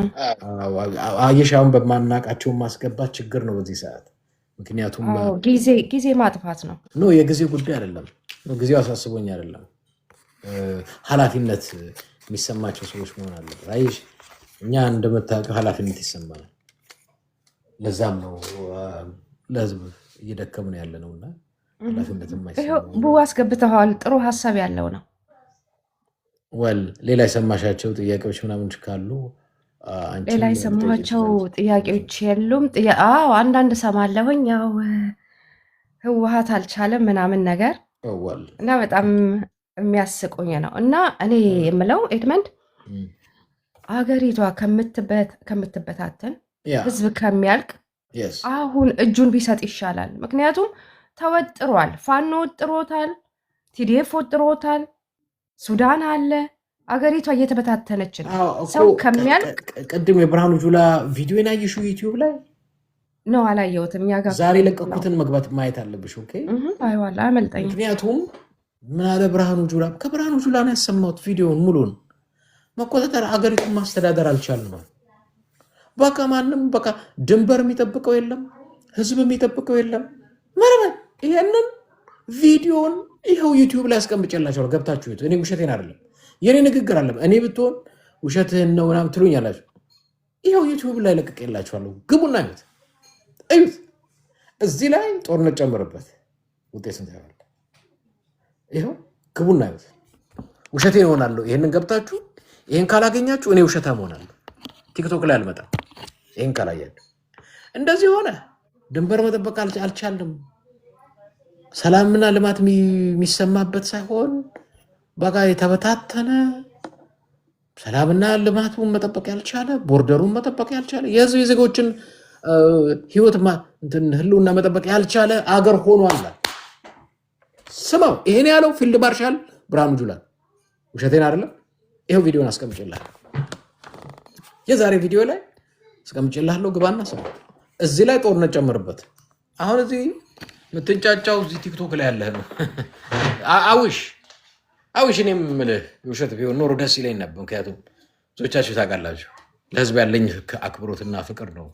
አየሽ፣ አሁን በማናውቃቸውን ማስገባት ችግር ነው በዚህ ሰዓት። ምክንያቱም ጊዜ ማጥፋት ነው። ኖ የጊዜ ጉዳይ አይደለም። ጊዜው አሳስቦኝ አይደለም። ኃላፊነት የሚሰማቸው ሰዎች መሆን አለበት። አየሽ፣ እኛ እንደምታውቀው ኃላፊነት ይሰማናል። ለዛም ነው ለህዝብ እየደከምን ያለ ነው እና ኃላፊነት ቡ አስገብተዋል። ጥሩ ሀሳብ ያለው ነው። ሌላ የሰማሻቸው ጥያቄዎች ምናምን ካሉ? ሌላ የሰማቸው ጥያቄዎች የሉም? አንዳንድ ሰማለሁኝ። ያው ህወሓት አልቻለም ምናምን ነገር እና በጣም የሚያስቁኝ ነው። እና እኔ የምለው ኤድመንድ አገሪቷ ከምትበታተን ህዝብ ከሚያልቅ አሁን እጁን ቢሰጥ ይሻላል። ምክንያቱም ተወጥሯል። ፋኖ ወጥሮታል፣ ቲዲኤፍ ወጥሮታል፣ ሱዳን አለ። አገሪቷ እየተበታተነች ነው። ሰው ከሚያልቅ ቅድም የብርሃኑ ጁላ ቪዲዮ ናየሽው ዩቲዩብ ላይ ነው? አላየሁትም። ዛሬ ለቀኩትን መግባት ማየት አለብሽ። ኦኬ አይዋላ አመልጠኝ። ምክንያቱም ምን አለ ብርሃኑ ጁላ? ከብርሃኑ ጁላ ነው ያሰማሁት ቪዲዮውን ሙሉን። መቆጣጠር አገሪቱን ማስተዳደር አልቻልንም። በቃ ማንም በቃ ድንበር የሚጠብቀው የለም፣ ህዝብ የሚጠብቀው የለም። ምንም ይሄንን ቪዲዮን ይኸው ዩቲዩብ ላይ አስቀምጬላችኋለሁ፣ ገብታችሁ እኔ ውሸቴን አይደለም፣ የኔ ንግግር አለ። እኔ ብትሆን ውሸትህን ነው ምናምን ትሉኛላችሁ። ይኸው ዩቲዩብ ላይ ለቅቄላችኋለሁ፣ ግቡና እዩት፣ እዩት። እዚህ ላይ ጦርነት ጨምርበት ውጤት እንታያለን። ይኸው ግቡና እዩት። ውሸቴን እሆናለሁ። ይሄንን ገብታችሁ ይሄን ካላገኛችሁ እኔ ውሸታም እሆናለሁ። ቲክቶክ ላይ አልመጣም። ይሄን ካላያችሁ እንደዚህ ሆነ። ድንበር መጠበቅ አልቻልንም። ሰላምና ልማት የሚሰማበት ሳይሆን በቃ የተበታተነ ሰላምና ልማቱን መጠበቅ ያልቻለ ቦርደሩን መጠበቅ ያልቻለ የህዝብ የዜጎችን ህይወት ህልውና መጠበቅ ያልቻለ አገር ሆኗል። ስማው፣ ይሄን ያለው ፊልድ ማርሻል ብርሃኑ ጁላ፣ ውሸቴን አይደለም። ይሄው ቪዲዮን አስቀምጬልሃለሁ፣ የዛሬ ቪዲዮ ላይ አስቀምጬልሃለሁ፣ ግባና ስማ። እዚህ ላይ ጦርነት ጨምርበት። አሁን እዚህ ምትንጫጫው እዚህ ቲክቶክ ላይ ያለህ ነው። አዊሽ እኔ የምልህ ውሸት ቢሆን ኖሮ ደስ ይለኝ ነበር። ምክንያቱም ብዙዎቻችሁ ታውቃላችሁ ለህዝብ ያለኝ አክብሮትና ፍቅር ነው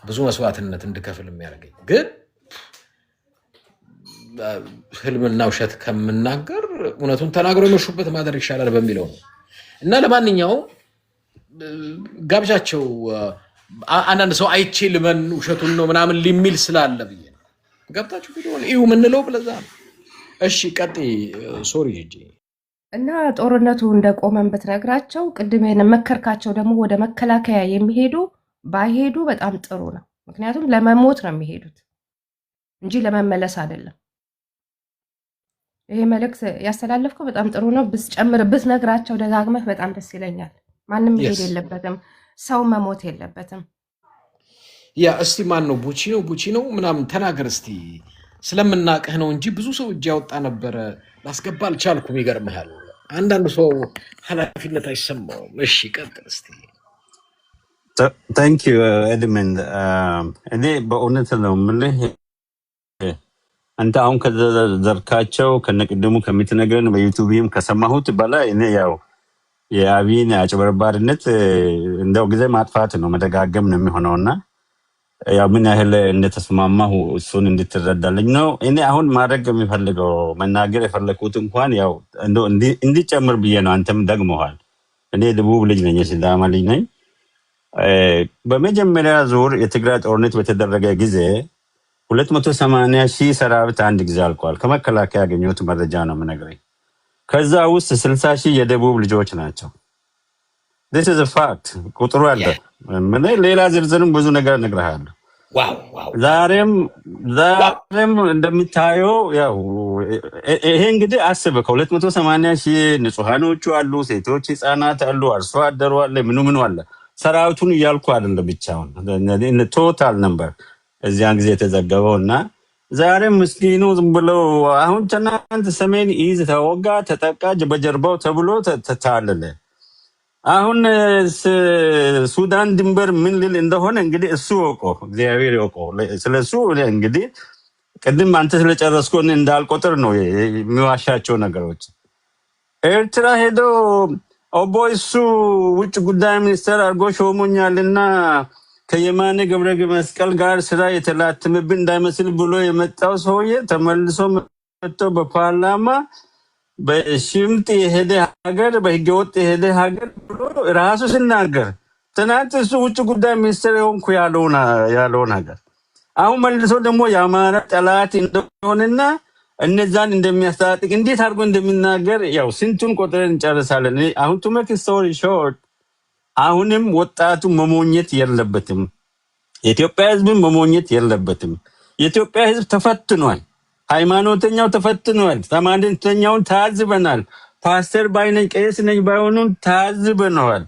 ብዙ መስዋዕትነት እንድከፍል የሚያደርገኝ። ግን ህልምና ውሸት ከምናገር እውነቱን ተናግሮ የመሹበት ማድረግ ይሻላል በሚለው ነው። እና ለማንኛውም ጋብዣቸው አንዳንድ ሰው አይቼ ልመን ውሸቱን ነው ምናምን ሊሚል ስላለ ብዬ ነው። ገብታችሁ ቪዲዮን እዩ ምንለው ብለዛ ነው። እሺ ቀጥይ። ሶሪ ሂጂ እና ጦርነቱ እንደቆመን ብትነግራቸው ቅድም መከርካቸው ደግሞ ወደ መከላከያ የሚሄዱ ባይሄዱ በጣም ጥሩ ነው። ምክንያቱም ለመሞት ነው የሚሄዱት እንጂ ለመመለስ አይደለም። ይሄ መልእክት ያስተላለፍከው በጣም ጥሩ ነው። ብትጨምር ብትነግራቸው ደጋግመህ በጣም ደስ ይለኛል። ማንም መሄድ የለበትም፣ ሰው መሞት የለበትም። ያ እስቲ ማን ነው ቡቺ ነው ምናምን ተናገር እስቲ። ስለምናቀህ ነው እንጂ ብዙ ሰው እጅ ያወጣ ነበረ፣ ላስገባ አልቻልኩም። ይገርምሃል፣ አንዳንዱ ሰው ኃላፊነት አይሰማውም። እሺ ቀጥል እስቲ። ታንክ ዩ ኤድመንድ። እኔ በእውነት ነው የምልህ አንተ አሁን ከዘርካቸው ከነቅድሙ ከምትነግረን በዩቱብም ከሰማሁት በላይ እኔ ያው የአብይን አጭበርባሪነት እንደው ጊዜ ማጥፋት ነው መደጋገም ነው የሚሆነውና ያው ምን ያህል እንደተስማማሁ እሱን እንድትረዳልኝ ነው። እኔ አሁን ማድረግ የሚፈልገው መናገር የፈለኩት እንኳን ያው እንዲጨምር ብዬ ነው። አንተም ደግመዋል። እኔ ደቡብ ልጅ ነኝ፣ የሲዳማ ልጅ ነኝ። በመጀመሪያ ዙር የትግራይ ጦርነት በተደረገ ጊዜ 280,000 ሰራዊት አንድ ጊዜ አልቋል። ከመከላከያ ያገኘሁት መረጃ ነው የምነግረኝ። ከዛ ውስጥ 60,000 የደቡብ ልጆች ናቸው። this is a fact። ቁጥሩ አለ። ምን ሌላ ዝርዝርም ብዙ ነገር እነግርሃለሁ። ዛሬም እንደምታየው ያው ይሄ እንግዲህ አስብ፣ ከ280,000 ንጹሃኖቹ አሉ፣ ሴቶች ህፃናት አሉ፣ አርሶ አደሩ አለ፣ ምኑ አለ። ሰራዊቱን እያልኩ አይደለም ብቻውን ቶታል ነምበር እዚያን ጊዜ የተዘገበው እና ዛሬም ምስኪኑ ዝም ብለው አሁን ትናንት ሰሜን ኢዝ ተወጋ ተጠቃ በጀርባው ተብሎ ተታለለ። አሁን ሱዳን ድንበር ምን ልል እንደሆነ እንግዲህ እሱ ወቆ እግዚአብሔር ወቆ። ስለሱ እንግዲህ ቅድም አንተ ስለጨረስኩ እንዳልቆጥር ነው የሚዋሻቸው ነገሮች። ኤርትራ ሄዶ ኦቦ እሱ ውጭ ጉዳይ ሚኒስትር አድርጎ ሾሞኛልና ከየማነ ገብረ መስቀል ጋር ስራ የተላተመብን እንዳይመስል ብሎ የመጣው ሰውዬ ተመልሶ መጥቶ በፓርላማ በሽምጥ የሄደ ሀገር በህገወጥ የሄደ ሀገር ብሎ ራሱ ሲናገር ትናንት እሱ ውጭ ጉዳይ ሚኒስትር የሆንኩ ያለውን ሀገር አሁን መልሶ ደግሞ የአማራ ጠላት እንደሆነና እነዛን እንደሚያስታጥቅ እንዴት አድርጎ እንደሚናገር ያው ስንቱን ቆጥረን እንጨርሳለን። አሁን ቱ ሜክ ስቶሪ ሾርት አሁንም ወጣቱ መሞኘት የለበትም። የኢትዮጵያ ህዝብን መሞኘት የለበትም። የኢትዮጵያ ህዝብ ተፈትኗል። ሃይማኖተኛው ተፈትኗል። ሃይማኖተኛውን ታዝበናል። ፓስተር ባይነኝ ቄስ ነኝ ባይሆኑም ታዝበናል።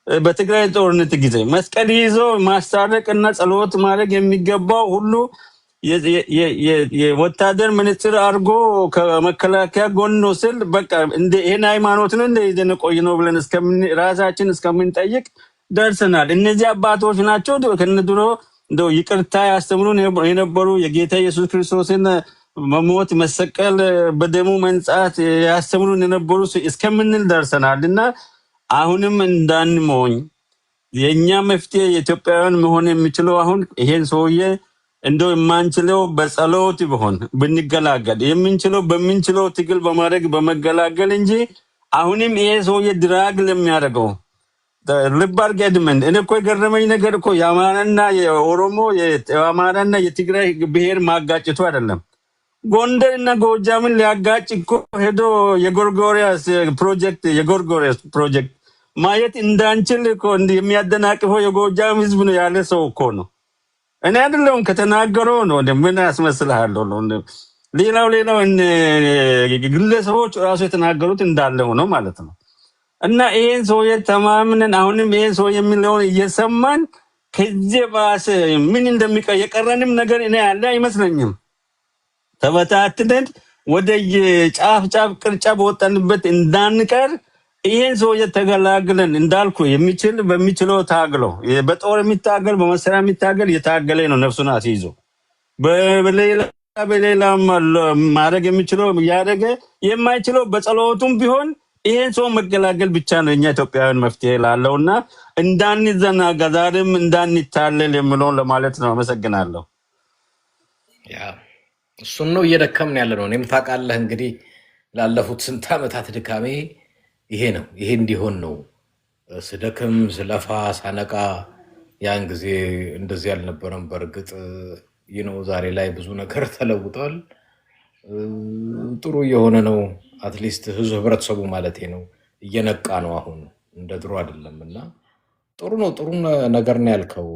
በትግራይ ጦርነት ጊዜ መስቀል ይዞ ማስታረቅና ጸሎት ማድረግ የሚገባው ሁሉ የወታደር መነጽር አድርጎ ከመከላከያ ጎን ነው ስል በቃ እንደ ይሄን ሃይማኖት ነው እንደ ይዘን ቆይ ነው ብለን ራሳችን እስከምንጠይቅ ደርሰናል። እነዚህ አባቶች ናቸው ከነድሮ እንደው ይቅርታ ያስተምሩን የነበሩ የጌታ ኢየሱስ ክርስቶስን መሞት፣ መሰቀል፣ በደሙ መንጻት ያስተምሩን የነበሩ እስከምንል ደርሰናልና አሁንም እንዳንሞኝ የኛ መፍትሄ የኢትዮጵያውያን መሆን የሚችለው አሁን ይሄን ሰውዬ እንደው የማንችለው በጸሎት ቢሆን ብንገላገል የምንችለው በምንችለው ትግል በማድረግ በመገላገል እንጂ አሁንም ይሄ ሰውዬ ድራግ ለሚያደርገው ልብ አድርግ ኤድመንድ። እኔ እኮ የገረመኝ ነገር እኮ የአማራና የኦሮሞ የአማራና የትግራይ ብሔር ማጋጨቱ አይደለም። ጎንደርና ጎጃምን ሊያጋጭ እኮ ሄዶ የጎርጎሪያስ ፕሮጀክት ማየት እንዳንችል እኮ የሚያደናቅፈው የጎጃም ህዝብ ነው ያለ ሰው እኮ ነው። እኔ አይደለሁም ከተናገረው ነው። ምን ያስመስልሃለሁ ነው። ሌላው ግለሰቦች ራሱ የተናገሩት እንዳለው ነው ማለት ነው። እና ይሄን ሰውዬ ተማምነን አሁንም ይሄን ሰው የሚለውን እየሰማን ከዚህ ባሰ ምን የቀረንም ነገር እኔ ያለ አይመስለኝም። ተበታትነን ወደ ጫፍ ቅርጫ በወጣንበት እንዳንቀር ይሄን ሰውዬ ተገላግለን እንዳልኩ በሚችለው ታግሎ በጦር የሚታገል በመሳሪያ የሚታገል የታገለ ነው ነፍሱን አስይዞ በሌላ ማድረግ የሚችለው ያደረገ የማይችለው በጸሎቱም ቢሆን ይሄን ሰው መገላገል ብቻ ነው እኛ ኢትዮጵያውያን መፍትሄ ላለውና እንዳንዘናጋ ዛሬም እንዳንታለል የምለውን ለማለት ነው። አመሰግናለሁ። ያ እሱን ነው እየደከምን ያለ ነው። እኔም ታውቃለህ እንግዲህ ላለፉት ስንት ዓመታት ድካሜ ይሄ ነው። ይሄ እንዲሆን ነው ስደክም ስለፋ ሳነቃ። ያን ጊዜ እንደዚህ አልነበረም። በእርግጥ ዛሬ ላይ ብዙ ነገር ተለውጧል። ጥሩ እየሆነ ነው። አትሊስት ህብረተሰቡ ማለት ነው እየነቃ ነው። አሁን እንደ ድሮ አይደለም እና ጥሩ ነው። ጥሩ ነገር ነው ያልከው።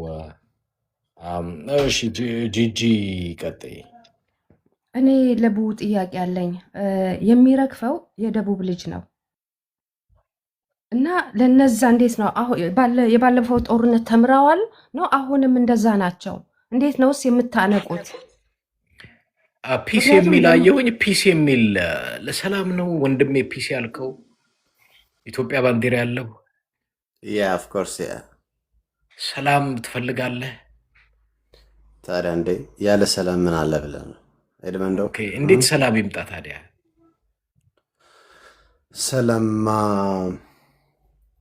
እሺ ጂጂ ቀጥይ። እኔ ለቡ ጥያቄ አለኝ። የሚረግፈው የደቡብ ልጅ ነው እና ለነዛ እንዴት ነው የባለፈው ጦርነት ተምረዋል ነው? አሁንም እንደዛ ናቸው? እንዴት ነውስ የምታነቁት? ፒስ የሚል አየሁኝ። ፒስ የሚል ለሰላም ነው ወንድሜ። ፒስ ያልከው ኢትዮጵያ ባንዲራ ያለው ኦፍ ኮርስ ሰላም ትፈልጋለህ? ታዲያ እንዴ ያለ ሰላም ምን አለ ብለህ ነው ኤድመንዶ? እንዴት ሰላም ይምጣ ታዲያ?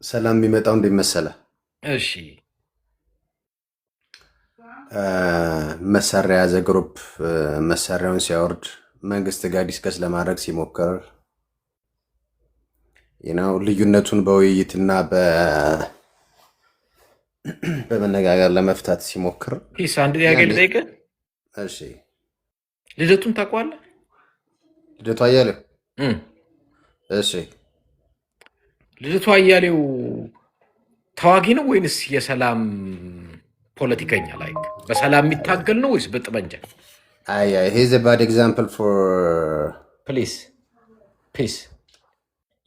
ሰላም የሚመጣው እንዴት መሰለህ? እሺ መሳሪያ ያዘ ግሩፕ መሳሪያውን ሲያወርድ መንግስት ጋር ዲስከስ ለማድረግ ሲሞክር ልዩነቱን በውይይትና በመነጋገር ለመፍታት ሲሞክር። ፒስ አንድ ጥያቄ ልጠይቅህ። እሺ ልደቱን ታውቀዋለህ? ልደቱ አያሌው? እሺ ልደቱ አያሌው ተዋጊ ነው ወይንስ የሰላም ፖለቲከኛ? ላይ በሰላም የሚታገል ነው ወይስ በጠመንጃ? he's a bad example for ፕሊዝ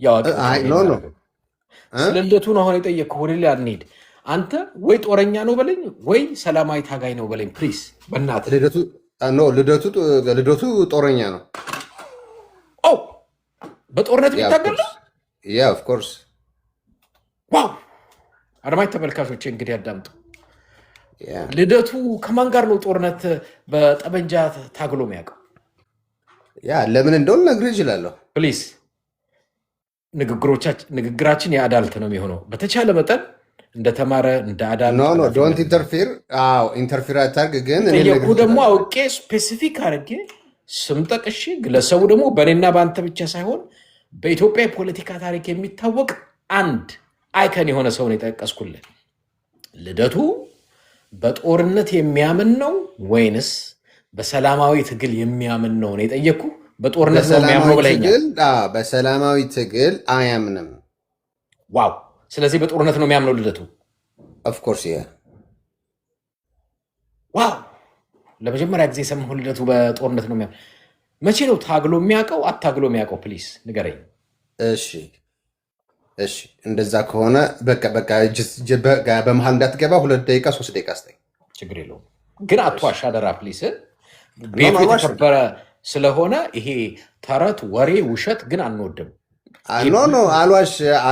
no ስለ ልደቱ ነው አሁን የጠየቅኩህ። ወደ ሌላ እንሂድ። አንተ ወይ ጦረኛ ነው በለኝ ወይ ሰላማዊ ታጋይ ነው በለኝ ፕሊዝ በእናትህ። ልደቱ ጦረኛ ነው። በጦርነት የሚታገል ነው? ኦፍ ኮርስ። ዋው! አድማጭ ተመልካቾች እንግዲህ አዳምጡ። ልደቱ ከማን ጋር ነው ጦርነት በጠመንጃ ታግሎ የሚያውቀው? ለምን እንደሆነ ነግርህ እችላለሁ። ፕሊዝ ንግግራችን የአዳልት ነው የሚሆነው። በተቻለ መጠን እንደተማረ እንደ አዳልት ዶንት ኢንተርፊር አታርግ። ግን ጠየቁ ደግሞ አውቄ ስፔሲፊክ አድርጌ ስም ጠቅሼ ግለሰቡ ደግሞ በእኔና በአንተ ብቻ ሳይሆን በኢትዮጵያ የፖለቲካ ታሪክ የሚታወቅ አንድ አይከን የሆነ ሰው ነው የጠቀስኩልን። ልደቱ በጦርነት የሚያምን ነው ወይንስ በሰላማዊ ትግል የሚያምን ነው ነው የጠየቅኩ። በጦርነት ነው የሚያምነው ብለኸኛል። በሰላማዊ ትግል አያምንም። ዋው! ስለዚህ በጦርነት ነው የሚያምነው ልደቱ። ኦፍኮርስ ዋው! ለመጀመሪያ ጊዜ የሰማሁ ልደቱ በጦርነት ነው የሚያምነው። መቼ ነው ታግሎ የሚያውቀው አታግሎ የሚያውቀው? ፕሊዝ ንገረኝ። እሺ እንደዛ ከሆነ በቃ በመሀል እንዳትገባ 2 ደቂቃ 3 ደቂቃ ስጠኝ። ችግር የለውም ግን አትዋሽ አደራ ፕሊስ። ቤቱ የተከበረ ስለሆነ ይሄ ተረት፣ ወሬ፣ ውሸት ግን አንወድም።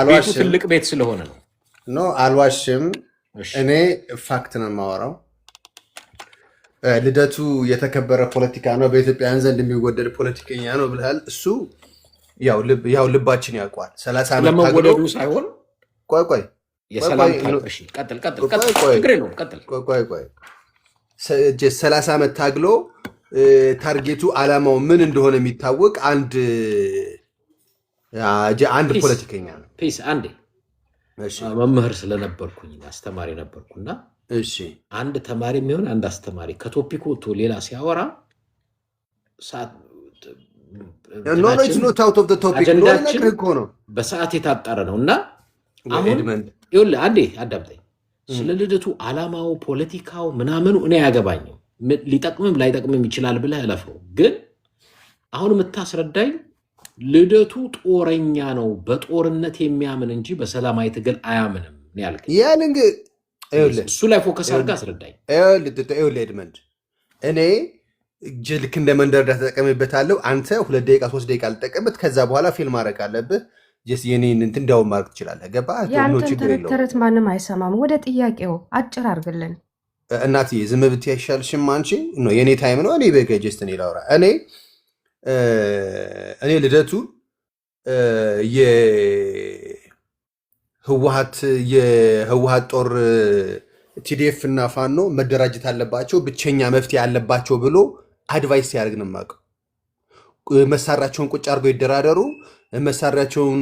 ቤቱ ትልቅ ቤት ስለሆነ ነው። አልዋሽም። እኔ ፋክት ነው የማወራው። ልደቱ የተከበረ ፖለቲካ ነው፣ በኢትዮጵያውያን ዘንድ የሚወደድ ፖለቲከኛ ነው ብለሃል። እሱ ያው ልባችን ያውቀዋል። 30 ዓመት ለመወደዱ ሳይሆን ቆይ የሰላም ታርቀሽ ቀጥል 30 ዓመት ታግሎ ታርጌቱ ዓላማው ምን እንደሆነ የሚታወቅ አንድ ፖለቲከኛ ነው። ፒስ አንዴ መምህር ስለነበርኩኝ አስተማሪ ነበርኩና እሺ አንድ ተማሪ የሚሆን አንድ አስተማሪ ከቶፒክ ወጥቶ ሌላ ሲያወራ ኖሌጅ ኖት አውት ኦፍ ዘ ቶፒክ ነው በሰዓት የታጠረ ነው እና አሁን ይኸውልህ አንዴ አዳምጠኝ። ስለ ልደቱ ዓላማው ፖለቲካው ምናምኑ እኔ አያገባኝም። ሊጠቅምም ላይጠቅምም ይችላል ብለህ እለፈው። ግን አሁን የምታስረዳኝ ልደቱ ጦረኛ ነው፣ በጦርነት የሚያምን እንጂ በሰላማዊ ትግል አያምንም ነው ያልከኝ። እሱ ላይ ፎከስ አድርገህ አስረዳኝ። ኤድመንድ እኔ ልክ እንደ መንደርደሪያ ተጠቀምበታለሁ። አንተ 2 ደቂቃ 3 ደቂቃ ልጠቀምበት፣ ከዛ በኋላ ፊልም ማድረግ አለብህ። የኔን እንትን እንዳውም ማድረግ ትችላለህ። ገባህ? የአንተን ተረት ማንም አይሰማም። ወደ ጥያቄው አጭር አድርግልን። እናትዬ ዝም ብትይ አይሻልሽም? አንቺ ነው የኔ ታይም ነው። እኔ በጀስት እኔ ላውራ። እኔ ልደቱ የህወሓት ጦር ቲዲኤፍ እና ፋኖ መደራጀት አለባቸው፣ ብቸኛ መፍትሄ አለባቸው ብሎ አድቫይስ ሲያደርግ ነው የማውቀው። መሳሪያቸውን ቁጭ አድርገው ይደራደሩ፣ መሳሪያቸውን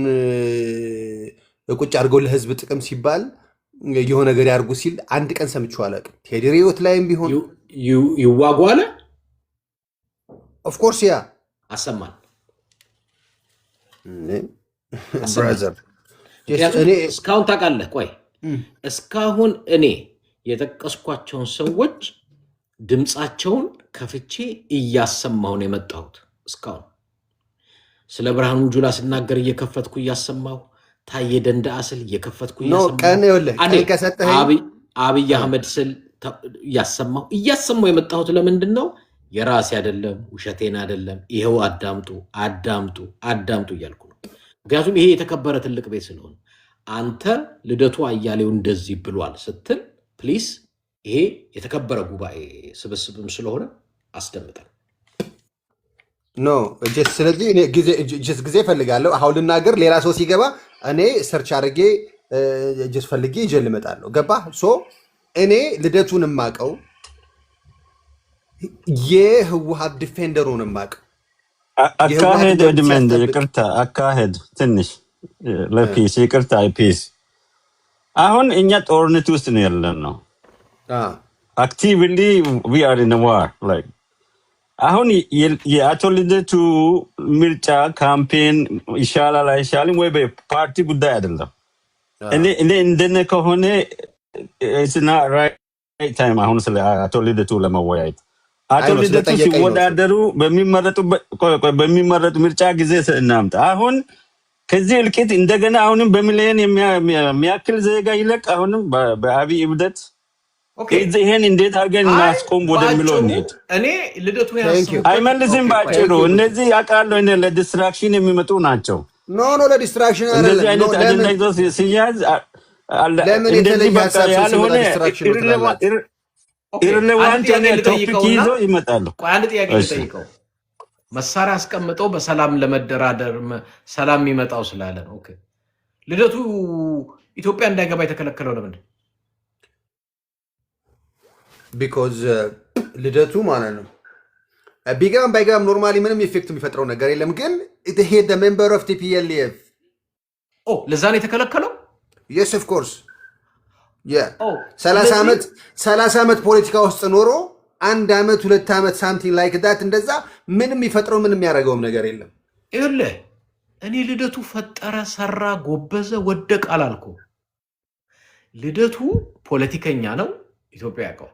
ቁጭ አድርገው ለህዝብ ጥቅም ሲባል የሆነ ነገር ያርጉ ሲል አንድ ቀን ሰምቼው አላውቅም። ቴዲ ሪዮት ላይም ቢሆን ይዋጉ አለ። ኦፍኮርስ ያ አሰማን ብራዘር። እስካሁን ታውቃለህ፣ ቆይ እስካሁን እኔ የጠቀስኳቸውን ሰዎች ድምፃቸውን ከፍቼ እያሰማሁ ነው የመጣሁት። እስካሁን ስለ ብርሃኑ ጁላ ስናገር እየከፈትኩ እያሰማሁ፣ ታዬ ደንደዓ ስል እየከፈትኩ እያሰማሁ፣ አብይ አህመድ ስል እያሰማሁ የመጣሁት ለምንድን ነው? የራሴ አይደለም፣ ውሸቴን አይደለም። ይኸው አዳምጡ እያልኩ ነው። ምክንያቱም ይሄ የተከበረ ትልቅ ቤት ስለሆነ አንተ ልደቱ አያሌው እንደዚህ ብሏል ስትል ፕሊስ፣ ይሄ የተከበረ ጉባኤ ስብስብም ስለሆነ አስደምጠን። ስለዚህ ጊዜ እፈልጋለሁ። አሁን ልናገር፣ ሌላ ሰው ሲገባ እኔ ሰርች አድርጌ ፈልጌ ይዤ ልመጣለሁ። ገባህ? እኔ ልደቱን የማውቀው የህወሓት ዲፌንደሩን የማውቀው አካሄድ ኤድመንድ፣ ይቅርታ አካሄድ ትንሽ ለፒስ ይቅርታ ፒስ። አሁን እኛ ጦርነት ውስጥ ነው ያለን ነው አክቲቭሊ ዊ አር ኢን ዋር ላይክ አሁን የአቶ ልደቱ ምርጫ ካምፔን ይሻላል አይሻልም ወይ በፓርቲ ጉዳይ አይደለም። እኔ እንደነ ከሆነ ስና ራይት ታይም አሁን ስለ አቶ ልደቱ ለመወያየት አቶ ልደቱ ሲወዳደሩ በሚመረጡ ምርጫ ጊዜ እናምጣ። አሁን ከዚህ እልቂት እንደገና አሁንም በሚሊዮን የሚያክል ዜጋ ይለቅ። አሁንም በአብይ እብደት ይሄን እንዴት አድርገን እናስቆም ወደሚለው እንሂድ። እኔ ልደቱ አይመልስም ባጭሩ። እነዚህ ያውቃለሁ ለዲስትራክሽን የሚመጡ ናቸው። ለዲስትራክሽን እንደዚህ አይነት አጀንዳ ይዞ ሲያዝ እንደዚህ በቃ ያልሆነ ኢርሌቫንት የሆነ ቶፒክ ይዞ ይመጣሉ። አንድ ጥያቄ ልጠይቀው። መሳሪያ አስቀምጠው በሰላም ለመደራደር ሰላም የሚመጣው ስላለ ነው። ኦኬ፣ ልደቱ ኢትዮጵያ እንዳይገባ የተከለከለው ለምንድን? ቢኮዝ ልደቱ ማለት ነው ቢገባም ባይገባም ኖርማሊ ምንም ኢፌክት የሚፈጥረው ነገር የለም። ግን ሄድ ሜምበር ኦፍ ቲፒኤልኤፍ ለዛ ነው የተከለከለው። የስ ኦፍ ኮርስ 30 ዓመት ፖለቲካ ውስጥ ኖሮ 1 ዓመት 2 ዓመት ሳምቲንግ ላይክ ዳት እንደዛ ምንም የሚፈጥረው ምንም የሚያደርገውም ነገር የለም። ይኸውልህ እኔ ልደቱ ፈጠረ፣ ሰራ፣ ጎበዘ፣ ወደቅ አላልኩም። ልደቱ ፖለቲከኛ ነው፣ ኢትዮጵያ ያውቀው።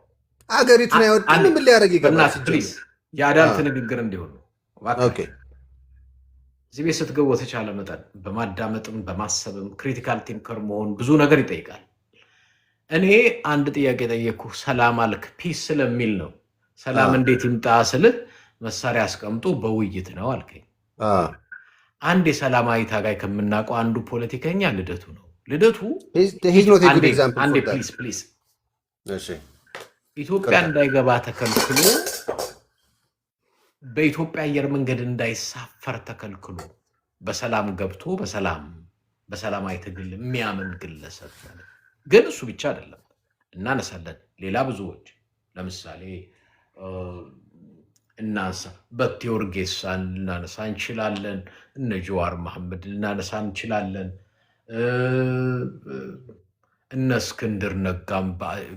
አገሪቱን አይወድም። ምን ሊያደርግ ይገባል? የአዳልት ንግግር እንዲሆን ነው። እዚህ ቤት ስትገቡ በተቻለ መጠን በማዳመጥም በማሰብም ክሪቲካል ቲንከር መሆን ብዙ ነገር ይጠይቃል። እኔ አንድ ጥያቄ ጠየቅኩ። ሰላም አልክ፣ ፒስ ስለሚል ነው። ሰላም እንዴት ይምጣ ስልህ መሳሪያ አስቀምጦ በውይይት ነው አልከኝ። አንድ የሰላማዊ ታጋይ ከምናውቀው አንዱ ፖለቲከኛ ልደቱ ነው። ልደቱ አንዴ ፕሊዝ ኢትዮጵያ እንዳይገባ ተከልክሎ በኢትዮጵያ አየር መንገድ እንዳይሳፈር ተከልክሎ በሰላም ገብቶ በሰላማዊ ትግል የሚያምን ግለሰብ ማለት ግን እሱ ብቻ አይደለም። እናነሳለን ሌላ ብዙዎች ለምሳሌ እናንሳ በቴ ኡርጌሳን ልናነሳ እንችላለን። እነ ጀዋር መሐመድ ልናነሳ እንችላለን። እነ እስክንድር ነጋም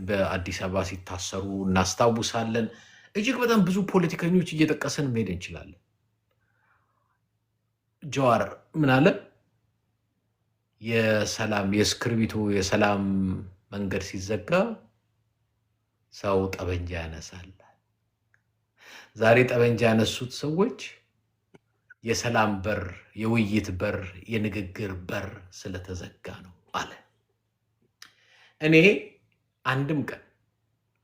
በአዲስ አበባ ሲታሰሩ እናስታውሳለን። እጅግ በጣም ብዙ ፖለቲከኞች እየጠቀሰን መሄድ እንችላለን። ጀዋር ምን አለ? የእስክርቢቶ የሰላም መንገድ ሲዘጋ ሰው ጠበንጃ ያነሳል። ዛሬ ጠበንጃ ያነሱት ሰዎች የሰላም በር፣ የውይይት በር፣ የንግግር በር ስለተዘጋ ነው አለ። እኔ አንድም ቀን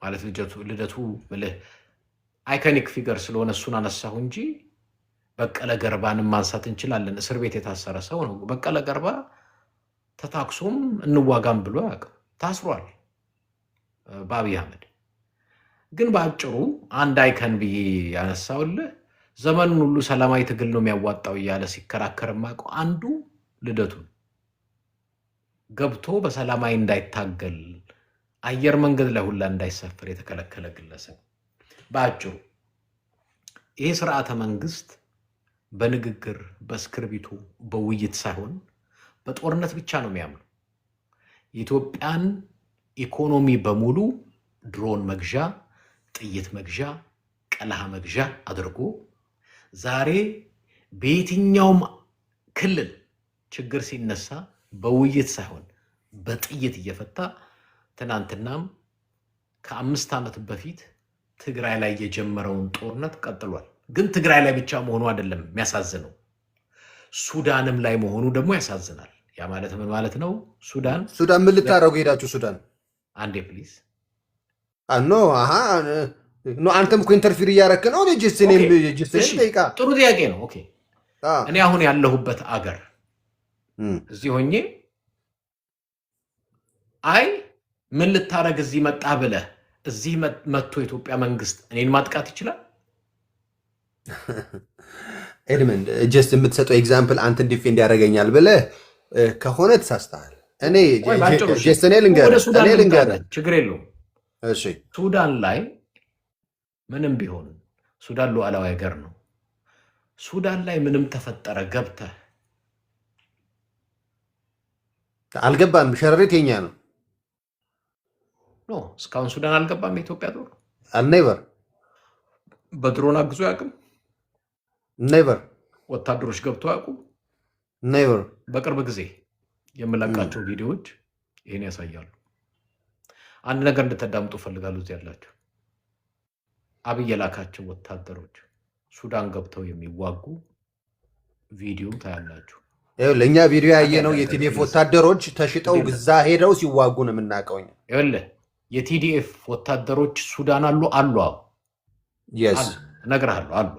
ማለት ልደቱ ምልህ አይኮኒክ ፊገር ስለሆነ እሱን አነሳሁ እንጂ በቀለ ገርባንም ማንሳት እንችላለን። እስር ቤት የታሰረ ሰው ነው። በቀለ ገርባ ተታክሶም እንዋጋም ብሎ አያውቅም። ታስሯል በአብይ አህመድ። ግን በአጭሩ አንድ አይከን ብዬ ያነሳውልህ ዘመኑን ሁሉ ሰላማዊ ትግል ነው የሚያዋጣው እያለ ሲከራከር ማውቀው አንዱ ልደቱ ገብቶ በሰላማዊ እንዳይታገል አየር መንገድ ላይ ሁላ እንዳይሰፍር የተከለከለ ግለሰብ። በአጭሩ ይሄ ስርዓተ መንግስት በንግግር በእስክርቢቶ በውይይት ሳይሆን በጦርነት ብቻ ነው የሚያምኑ። የኢትዮጵያን ኢኮኖሚ በሙሉ ድሮን መግዣ፣ ጥይት መግዣ፣ ቀለሃ መግዣ አድርጎ ዛሬ በየትኛውም ክልል ችግር ሲነሳ በውይይት ሳይሆን በጥይት እየፈታ ትናንትናም ከ5 ዓመት በፊት ትግራይ ላይ የጀመረውን ጦርነት ቀጥሏል። ግን ትግራይ ላይ ብቻ መሆኑ አይደለም የሚያሳዝነው፣ ሱዳንም ላይ መሆኑ ደግሞ ያሳዝናል። ያ ማለት ምን ማለት ነው? ሱዳን ምን ልታደርጉ ሄዳችሁ? ሱዳን አንዴ ፕሊዝ ኖ አንተም እኮ ኢንተርፊር እያደረክ ነው። ጥሩ ጥያቄ ነው። ኦኬ እኔ አሁን ያለሁበት አገር እዚህ ሆኜ አይ ምን ልታረግ እዚህ መጣ ብለህ እዚህ መጥቶ የኢትዮጵያ መንግስት እኔን ማጥቃት ይችላል? ኤድመንድ ጀስት የምትሰጠው ኤግዛምፕል አንተን ዲፌንድ ያደርገኛል ብለህ ከሆነ ተሳስተሃል። እኔ ልንገርህ፣ ችግር የለውም። ሱዳን ላይ ምንም ቢሆን ሱዳን ሉዓላዊ ሀገር ነው። ሱዳን ላይ ምንም ተፈጠረ ገብተህ አልገባም። ሸረሪት የኛ ነው። ኖ እስካሁን ሱዳን አልገባም። የኢትዮጵያ ጦር አልኔቨር በድሮን አግዞ ያውቅም። ኔቨር ወታደሮች ገብቶ ያውቁም። ኔቨር በቅርብ ጊዜ የምለቃቸው ቪዲዮዎች ይህን ያሳያሉ። አንድ ነገር እንድታዳምጡ ፈልጋሉ። እዚህ ያላችሁ አብይ የላካቸው ወታደሮች ሱዳን ገብተው የሚዋጉ ቪዲዮ ታያላችሁ። ለእኛ ቪዲዮ ያየ ነው። የቲዲኤፍ ወታደሮች ተሽጠው ግዛ ሄደው ሲዋጉ ነው የምናውቀው። የቲዲኤፍ ወታደሮች ሱዳን አሉ አሉ እነግርሃለሁ አሉ።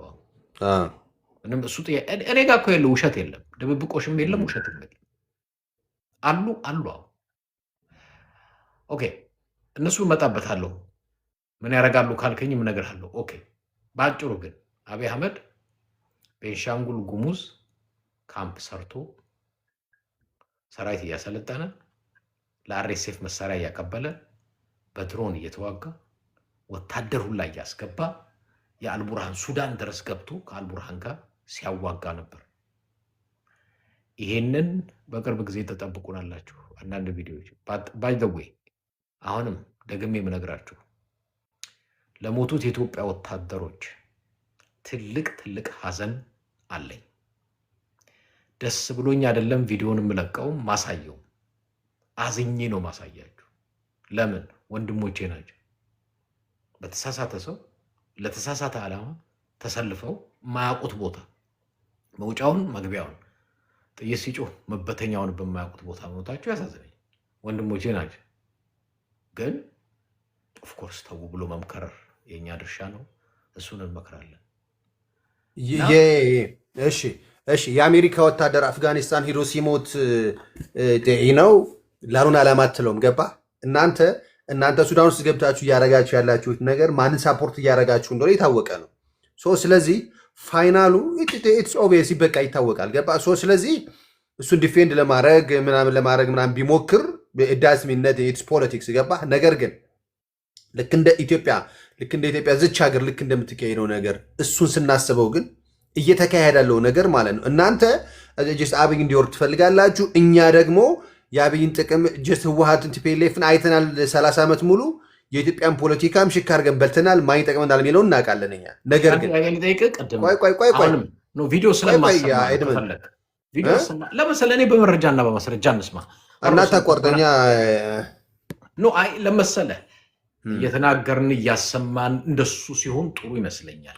እኔ ጋር እኮ የለ ውሸት የለም፣ ድብብቆሽም የለም፣ ውሸትም የለም። አሉ አሉ። ኦኬ እነሱ እመጣበታለሁ። ምን ያደርጋሉ ካልከኝም እነግርሃለሁ። ኦኬ በአጭሩ ግን አብይ አህመድ ቤንሻንጉል ጉሙዝ ካምፕ ሰርቶ ሰራዊት እያሰለጠነ ለአርኤስኤፍ መሳሪያ እያቀበለ በድሮን እየተዋጋ ወታደር ሁላ እያስገባ የአልቡርሃን ሱዳን ድረስ ገብቶ ከአልቡርሃን ጋር ሲያዋጋ ነበር። ይሄንን በቅርብ ጊዜ ተጠብቁናላችሁ። አንዳንድ ቪዲዮዎች ባይ ዘ ዌይ አሁንም ደግሜ የምነግራችሁ ለሞቱት የኢትዮጵያ ወታደሮች ትልቅ ሀዘን አለኝ። ደስ ብሎኝ አይደለም ቪዲዮን የምለቀው ማሳየው፣ አዝኜ ነው ማሳያችሁ። ለምን? ወንድሞቼ ናቸው። በተሳሳተ ሰው ለተሳሳተ ዓላማ ተሰልፈው ማያውቁት ቦታ መውጫውን መግቢያውን ጥይት ሲጮህ መበተኛውን በማያውቁት ቦታ መሞታቸው ያሳዝነኝ። ወንድሞቼ ናቸው። ግን ኦፍኮርስ ተው ብሎ መምከር የኛ ድርሻ ነው። እሱን እንመክራለን። እሺ የአሜሪካ ወታደር አፍጋኒስታን ሂዶ ሲሞት ነው ላሉን ዓላማ አትለውም። ገባ? እናንተ እናንተ ሱዳን ውስጥ ገብታችሁ እያረጋችሁ ያላችሁት ነገር ማንን ሳፖርት እያረጋችሁ እንደሆነ የታወቀ ነው። ስለዚህ ፋይናሉ ኢትስ ኦብቪየስ በቃ ይታወቃል። ገባ? ስለዚህ እሱን ዲፌንድ ለማድረግ ምናምን ቢሞክር ዳስሚነት ኢትስ ፖለቲክስ ገባ? ነገር ግን ልክ እንደ ኢትዮጵያ ዝች ሀገር ልክ እንደምትካሄደው ነገር እሱን ስናስበው ግን እየተካሄደ ያለው ነገር ማለት ነው። እናንተ አብይ እንዲወርድ ትፈልጋላችሁ። እኛ ደግሞ የአብይን ጥቅም ህወሓትን ቲፒኤልኤፍን አይተናል 30 ዓመት ሙሉ የኢትዮጵያን ፖለቲካም ሽክ አድርገን በልተናል። ማን ይጠቅመናል የሚለውን እናውቃለን እኛ። ነገር ግን ቪዲዮ ለምሳሌ እኔ በመረጃና በማስረጃ እንስማ እና ታቋርጠኛ ለመሰለ እየተናገርን እያሰማን እንደሱ ሲሆን ጥሩ ይመስለኛል።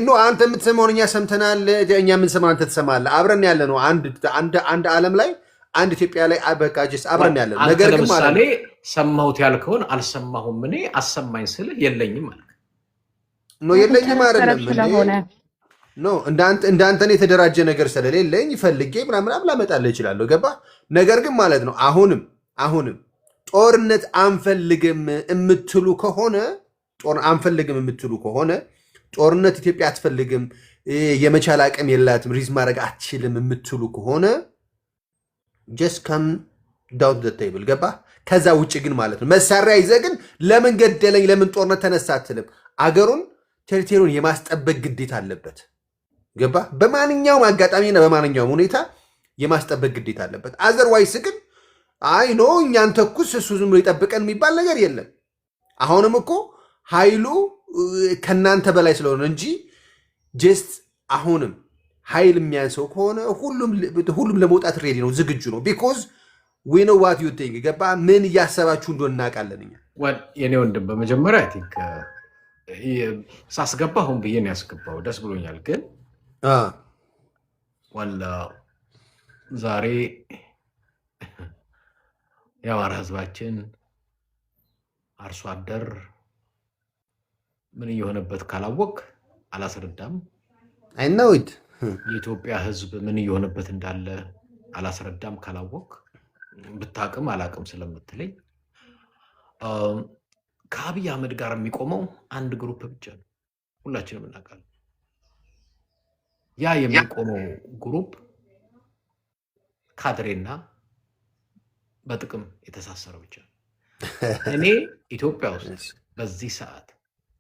ኖ አንተ የምትሰማውን እኛ ሰምተናል። እኛ የምንሰማው አንተ ትሰማለህ። አብረን ያለ ነው አንድ ዓለም ላይ አንድ ኢትዮጵያ ላይ በቃ አብረን ያለ ነው። ነገር ግን ለምሳሌ ሰማሁት ያልከውን አልሰማሁም እኔ አሰማኝ ስልህ የለኝም ማለት የለኝም አይደለም። እንዳንተን የተደራጀ ነገር ስለሌለኝ ፈልጌ ምናምን ላመጣልህ እችላለሁ። ገባ? ነገር ግን ማለት ነው አሁንም ጦርነት አንፈልግም የምትሉ ከሆነ ጦርነት ኢትዮጵያ አትፈልግም፣ የመቻል አቅም የላትም፣ ሪዝ ማድረግ አትችልም የምትሉ ከሆነ ጀስት ከም ዳውን ዘ ቴብል። ገባ? ከዛ ውጭ ግን ማለት ነው መሳሪያ ይዘህ ግን ለምን ገደለኝ ለምን ጦርነት ተነሳ አትልም። አገሩን ቴሪቶሪውን የማስጠበቅ ግዴታ አለበት። ገባ? በማንኛውም አጋጣሚና በማንኛውም ሁኔታ የማስጠበቅ ግዴታ አለበት። አዘርዋይስ ግን እኛን ተኩስ እሱ ዝም ብሎ ይጠብቀን የሚባል ነገር የለም። አሁንም እኮ ኃይሉ ከእናንተ በላይ ስለሆነ እንጂ ጀስት አሁንም ኃይል የሚያንሰው ከሆነ ሁሉም ለመውጣት ሬዲ ነው፣ ዝግጁ ነው። ቢኮዝ ዊ ኖ ዋት ዩ ቲንክ። ገባ? ምን እያሰባችሁ እንደሆነ እናውቃለን እኛ። የኔ ወንድም በመጀመሪያ አይ ቲንክ ሳስገባ አሁን ብዬ ነው ያስገባው፣ ደስ ብሎኛል። ግን ዋላ ዛሬ የአማራ ህዝባችን አርሶ አደር ምን እየሆነበት ካላወቅ አላስረዳም። አይናውት የኢትዮጵያ ህዝብ ምን እየሆነበት እንዳለ አላስረዳም ካላወቅ ብታቅም አላቅም ስለምትለኝ ከአብይ አህመድ ጋር የሚቆመው አንድ ግሩፕ ብቻ ነው። ሁላችንም እናውቃለን። ያ የሚቆመው ግሩፕ ካድሬና በጥቅም የተሳሰረ ብቻ ነው። እኔ ኢትዮጵያ ውስጥ በዚህ ሰዓት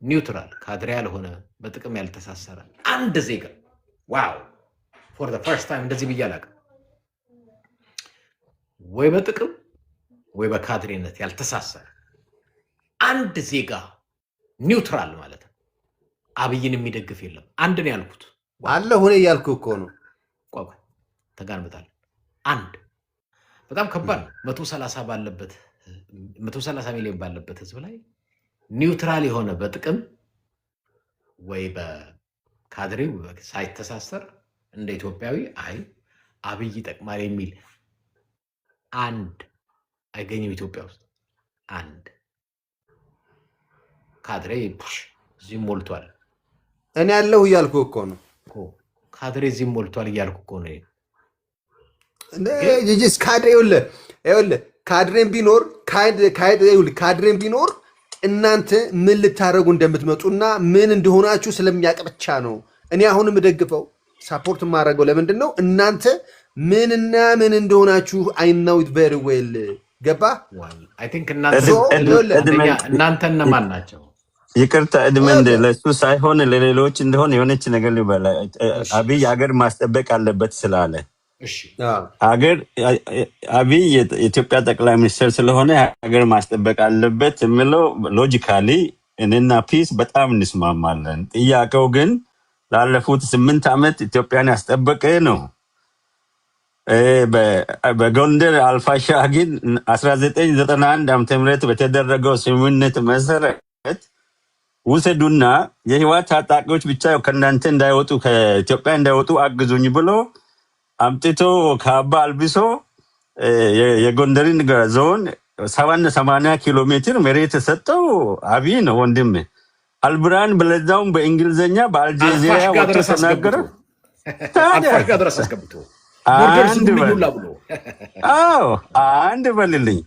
ኒውትራል ካድሬ ያልሆነ በጥቅም ያልተሳሰረ አንድ ዜጋ ዋው ፎር ዘ ፈርስት ታይም እንደዚህ ብዬ አላውቅም። ወይ በጥቅም ወይ በካድሬነት ያልተሳሰረ አንድ ዜጋ ኒውትራል ማለት ነው አብይን የሚደግፍ የለም። አንድ ነው ያልኩት አለ ሆነ እያልኩ እኮ ነው። ተጋንበታል። አንድ በጣም ከባድ 130 ሚሊዮን ባለበት ህዝብ ላይ ኒውትራል የሆነ በጥቅም ወይ በካድሬ ሳይተሳሰር እንደ ኢትዮጵያዊ አብይ ይጠቅማል የሚል አንድ አይገኝም ኢትዮጵያ ውስጥ። አንድ ካድሬ እዚህም ሞልቷል። እኔ ያለሁ እያልኩ እኮ ነው። ካድሬ እዚህም ሞልቷል እያልኩ እኮ ነው። ካድሬን ቢኖር እናንተ ምን ልታደረጉ እንደምትመጡና ምን እንደሆናችሁ ስለሚያውቅ ብቻ ነው። እኔ አሁን የምደግፈው ሳፖርት የማደርገው ለምንድን ነው? እናንተ ምንና ምን እንደሆናችሁ አይናው ቬሪ ዌል። ገባ? እናንተ እነማን ናቸው? ይቅርታ እድሜንድ ለሱ ሳይሆን ለሌሎች እንደሆነ የሆነች ነገር ሊበላ አብይ ሀገር ማስጠበቅ አለበት ስላለ አብይ የኢትዮጵያ ጠቅላይ ሚኒስትር ስለሆነ ሀገር ማስጠበቅ አለበት የሚለው ሎጂካሊ እኔና ፒስ በጣም እንስማማለን። ጥያቄው ግን ላለፉት 8 ዓመት ኢትዮጵያን ያስጠበቀ ነው። በጎንደር አልፋሻጊን 1991 ዓ.ም በተደረገው ስምምነት መሰረት ውሰዱና የህወሓት ታጣቂዎች ብቻ ከእናንተ እንዳይወጡ ከኢትዮጵያ እንዳይወጡ አግዙኝ ብሎ አምጥቶ ካባ አልብሶ የጎንደርን ዞን 80 ኪሎ ሜትር መሬት የሰጠው አብይ ነው። ወንድም አልብራን በለዛውም በእንግሊዝኛ በአልጀዚራ ወጥቶ ተናገረ። አንድ በልልኝ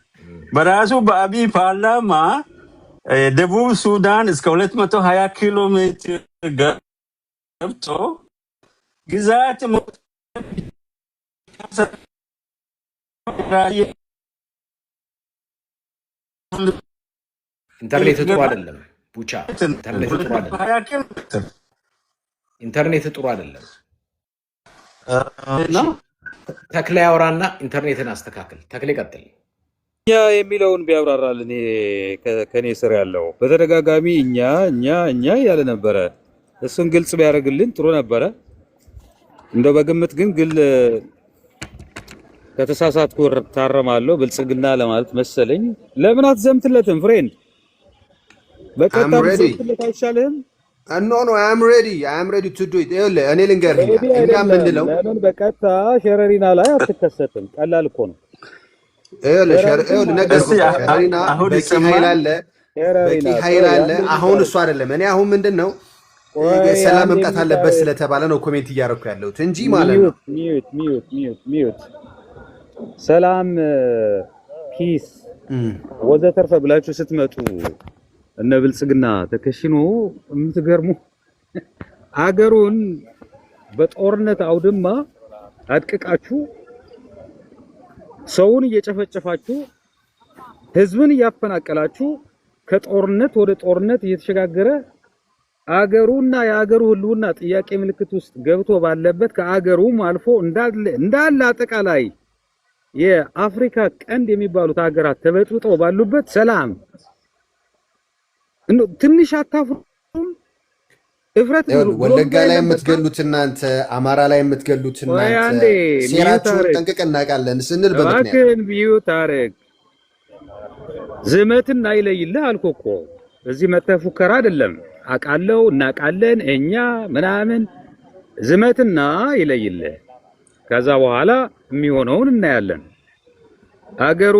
በራሱ በአብይ ፓርላማ ደቡብ ሱዳን እስከ 220 ኪሎ ሜትር ገብቶ ግዛት ኢንተርኔት ጥሩ አይደለም። ቡቻ ኢንተርኔት ጥሩ አይደለም። ተክሌ ያወራና ኢንተርኔትን አስተካክል። ተክሌ ቀጥል። እኛ የሚለውን ቢያብራራል። እኔ ከኔ ስር ያለው በተደጋጋሚ እኛ እያለ ነበረ። እሱን ግልጽ ቢያደርግልን ጥሩ ነበረ። እንደው በግምት ግን ከተሳሳትኩ ታረማለሁ። ብልጽግና ለማለት መሰለኝ። ለምን አትዘምትለትም ፍሬንድ? በቀጥታ ብትዘምትለት አይሻልህም? ኖ አም ሬዲ ቱ ዱ ኢት። ይኸውልህ እኔ ልንገርህ፣ እኛ የምንለው ለምን በቀጥታ ሸረሪና ላይ አትከሰትም? ቀላል እኮ ነው። ይኸውልህ ነገርኩህ፣ ሸረሪና በቂ ኃይል አለ። አሁን እሱ አይደለም። እኔ አሁን ምንድን ነው ሰላም መምጣት አለበት ስለተባለ ነው ኮሜንት እያደረኩ ያለሁት እንጂ ማለት ነው። ሚዩት ሰላም ፒስ ወዘተርፈ ብላችሁ ስትመጡ እነ ብልጽግና ተከሽኖ የምትገርሙ አገሩን በጦርነት አውድማ አድቅቃችሁ ሰውን እየጨፈጨፋችሁ ህዝብን እያፈናቀላችሁ ከጦርነት ወደ ጦርነት እየተሸጋገረ አገሩና የአገሩ ህልውና ጥያቄ ምልክት ውስጥ ገብቶ ባለበት ከአገሩም አልፎ እንዳለ አጠቃላይ የአፍሪካ ቀንድ የሚባሉት ሀገራት ተበጥብጠው ባሉበት ሰላም ትንሽ አታፍሩም? እፍረት ወለጋ ላይ የምትገሉት እናንተ፣ አማራ ላይ የምትገሉት እናንተ፣ ሴራችሁን ጠንቅቀን እናውቃለን ስንል በምክንያት ቢዩት አረግ ዝመትን አይለይልህ አልኩ እኮ። እዚህ መተህ ፉከራ አይደለም። አውቃለሁ፣ እናውቃለን እኛ ምናምን። ዝመትና ይለይልህ። ከዛ በኋላ የሚሆነውን እናያለን። አገሩ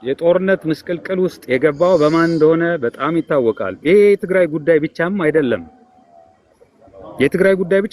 የጦርነት ምስቅልቅል ውስጥ የገባው በማን እንደሆነ በጣም ይታወቃል። ይሄ የትግራይ ጉዳይ ብቻም አይደለም። የትግራይ ጉዳይ ብቻ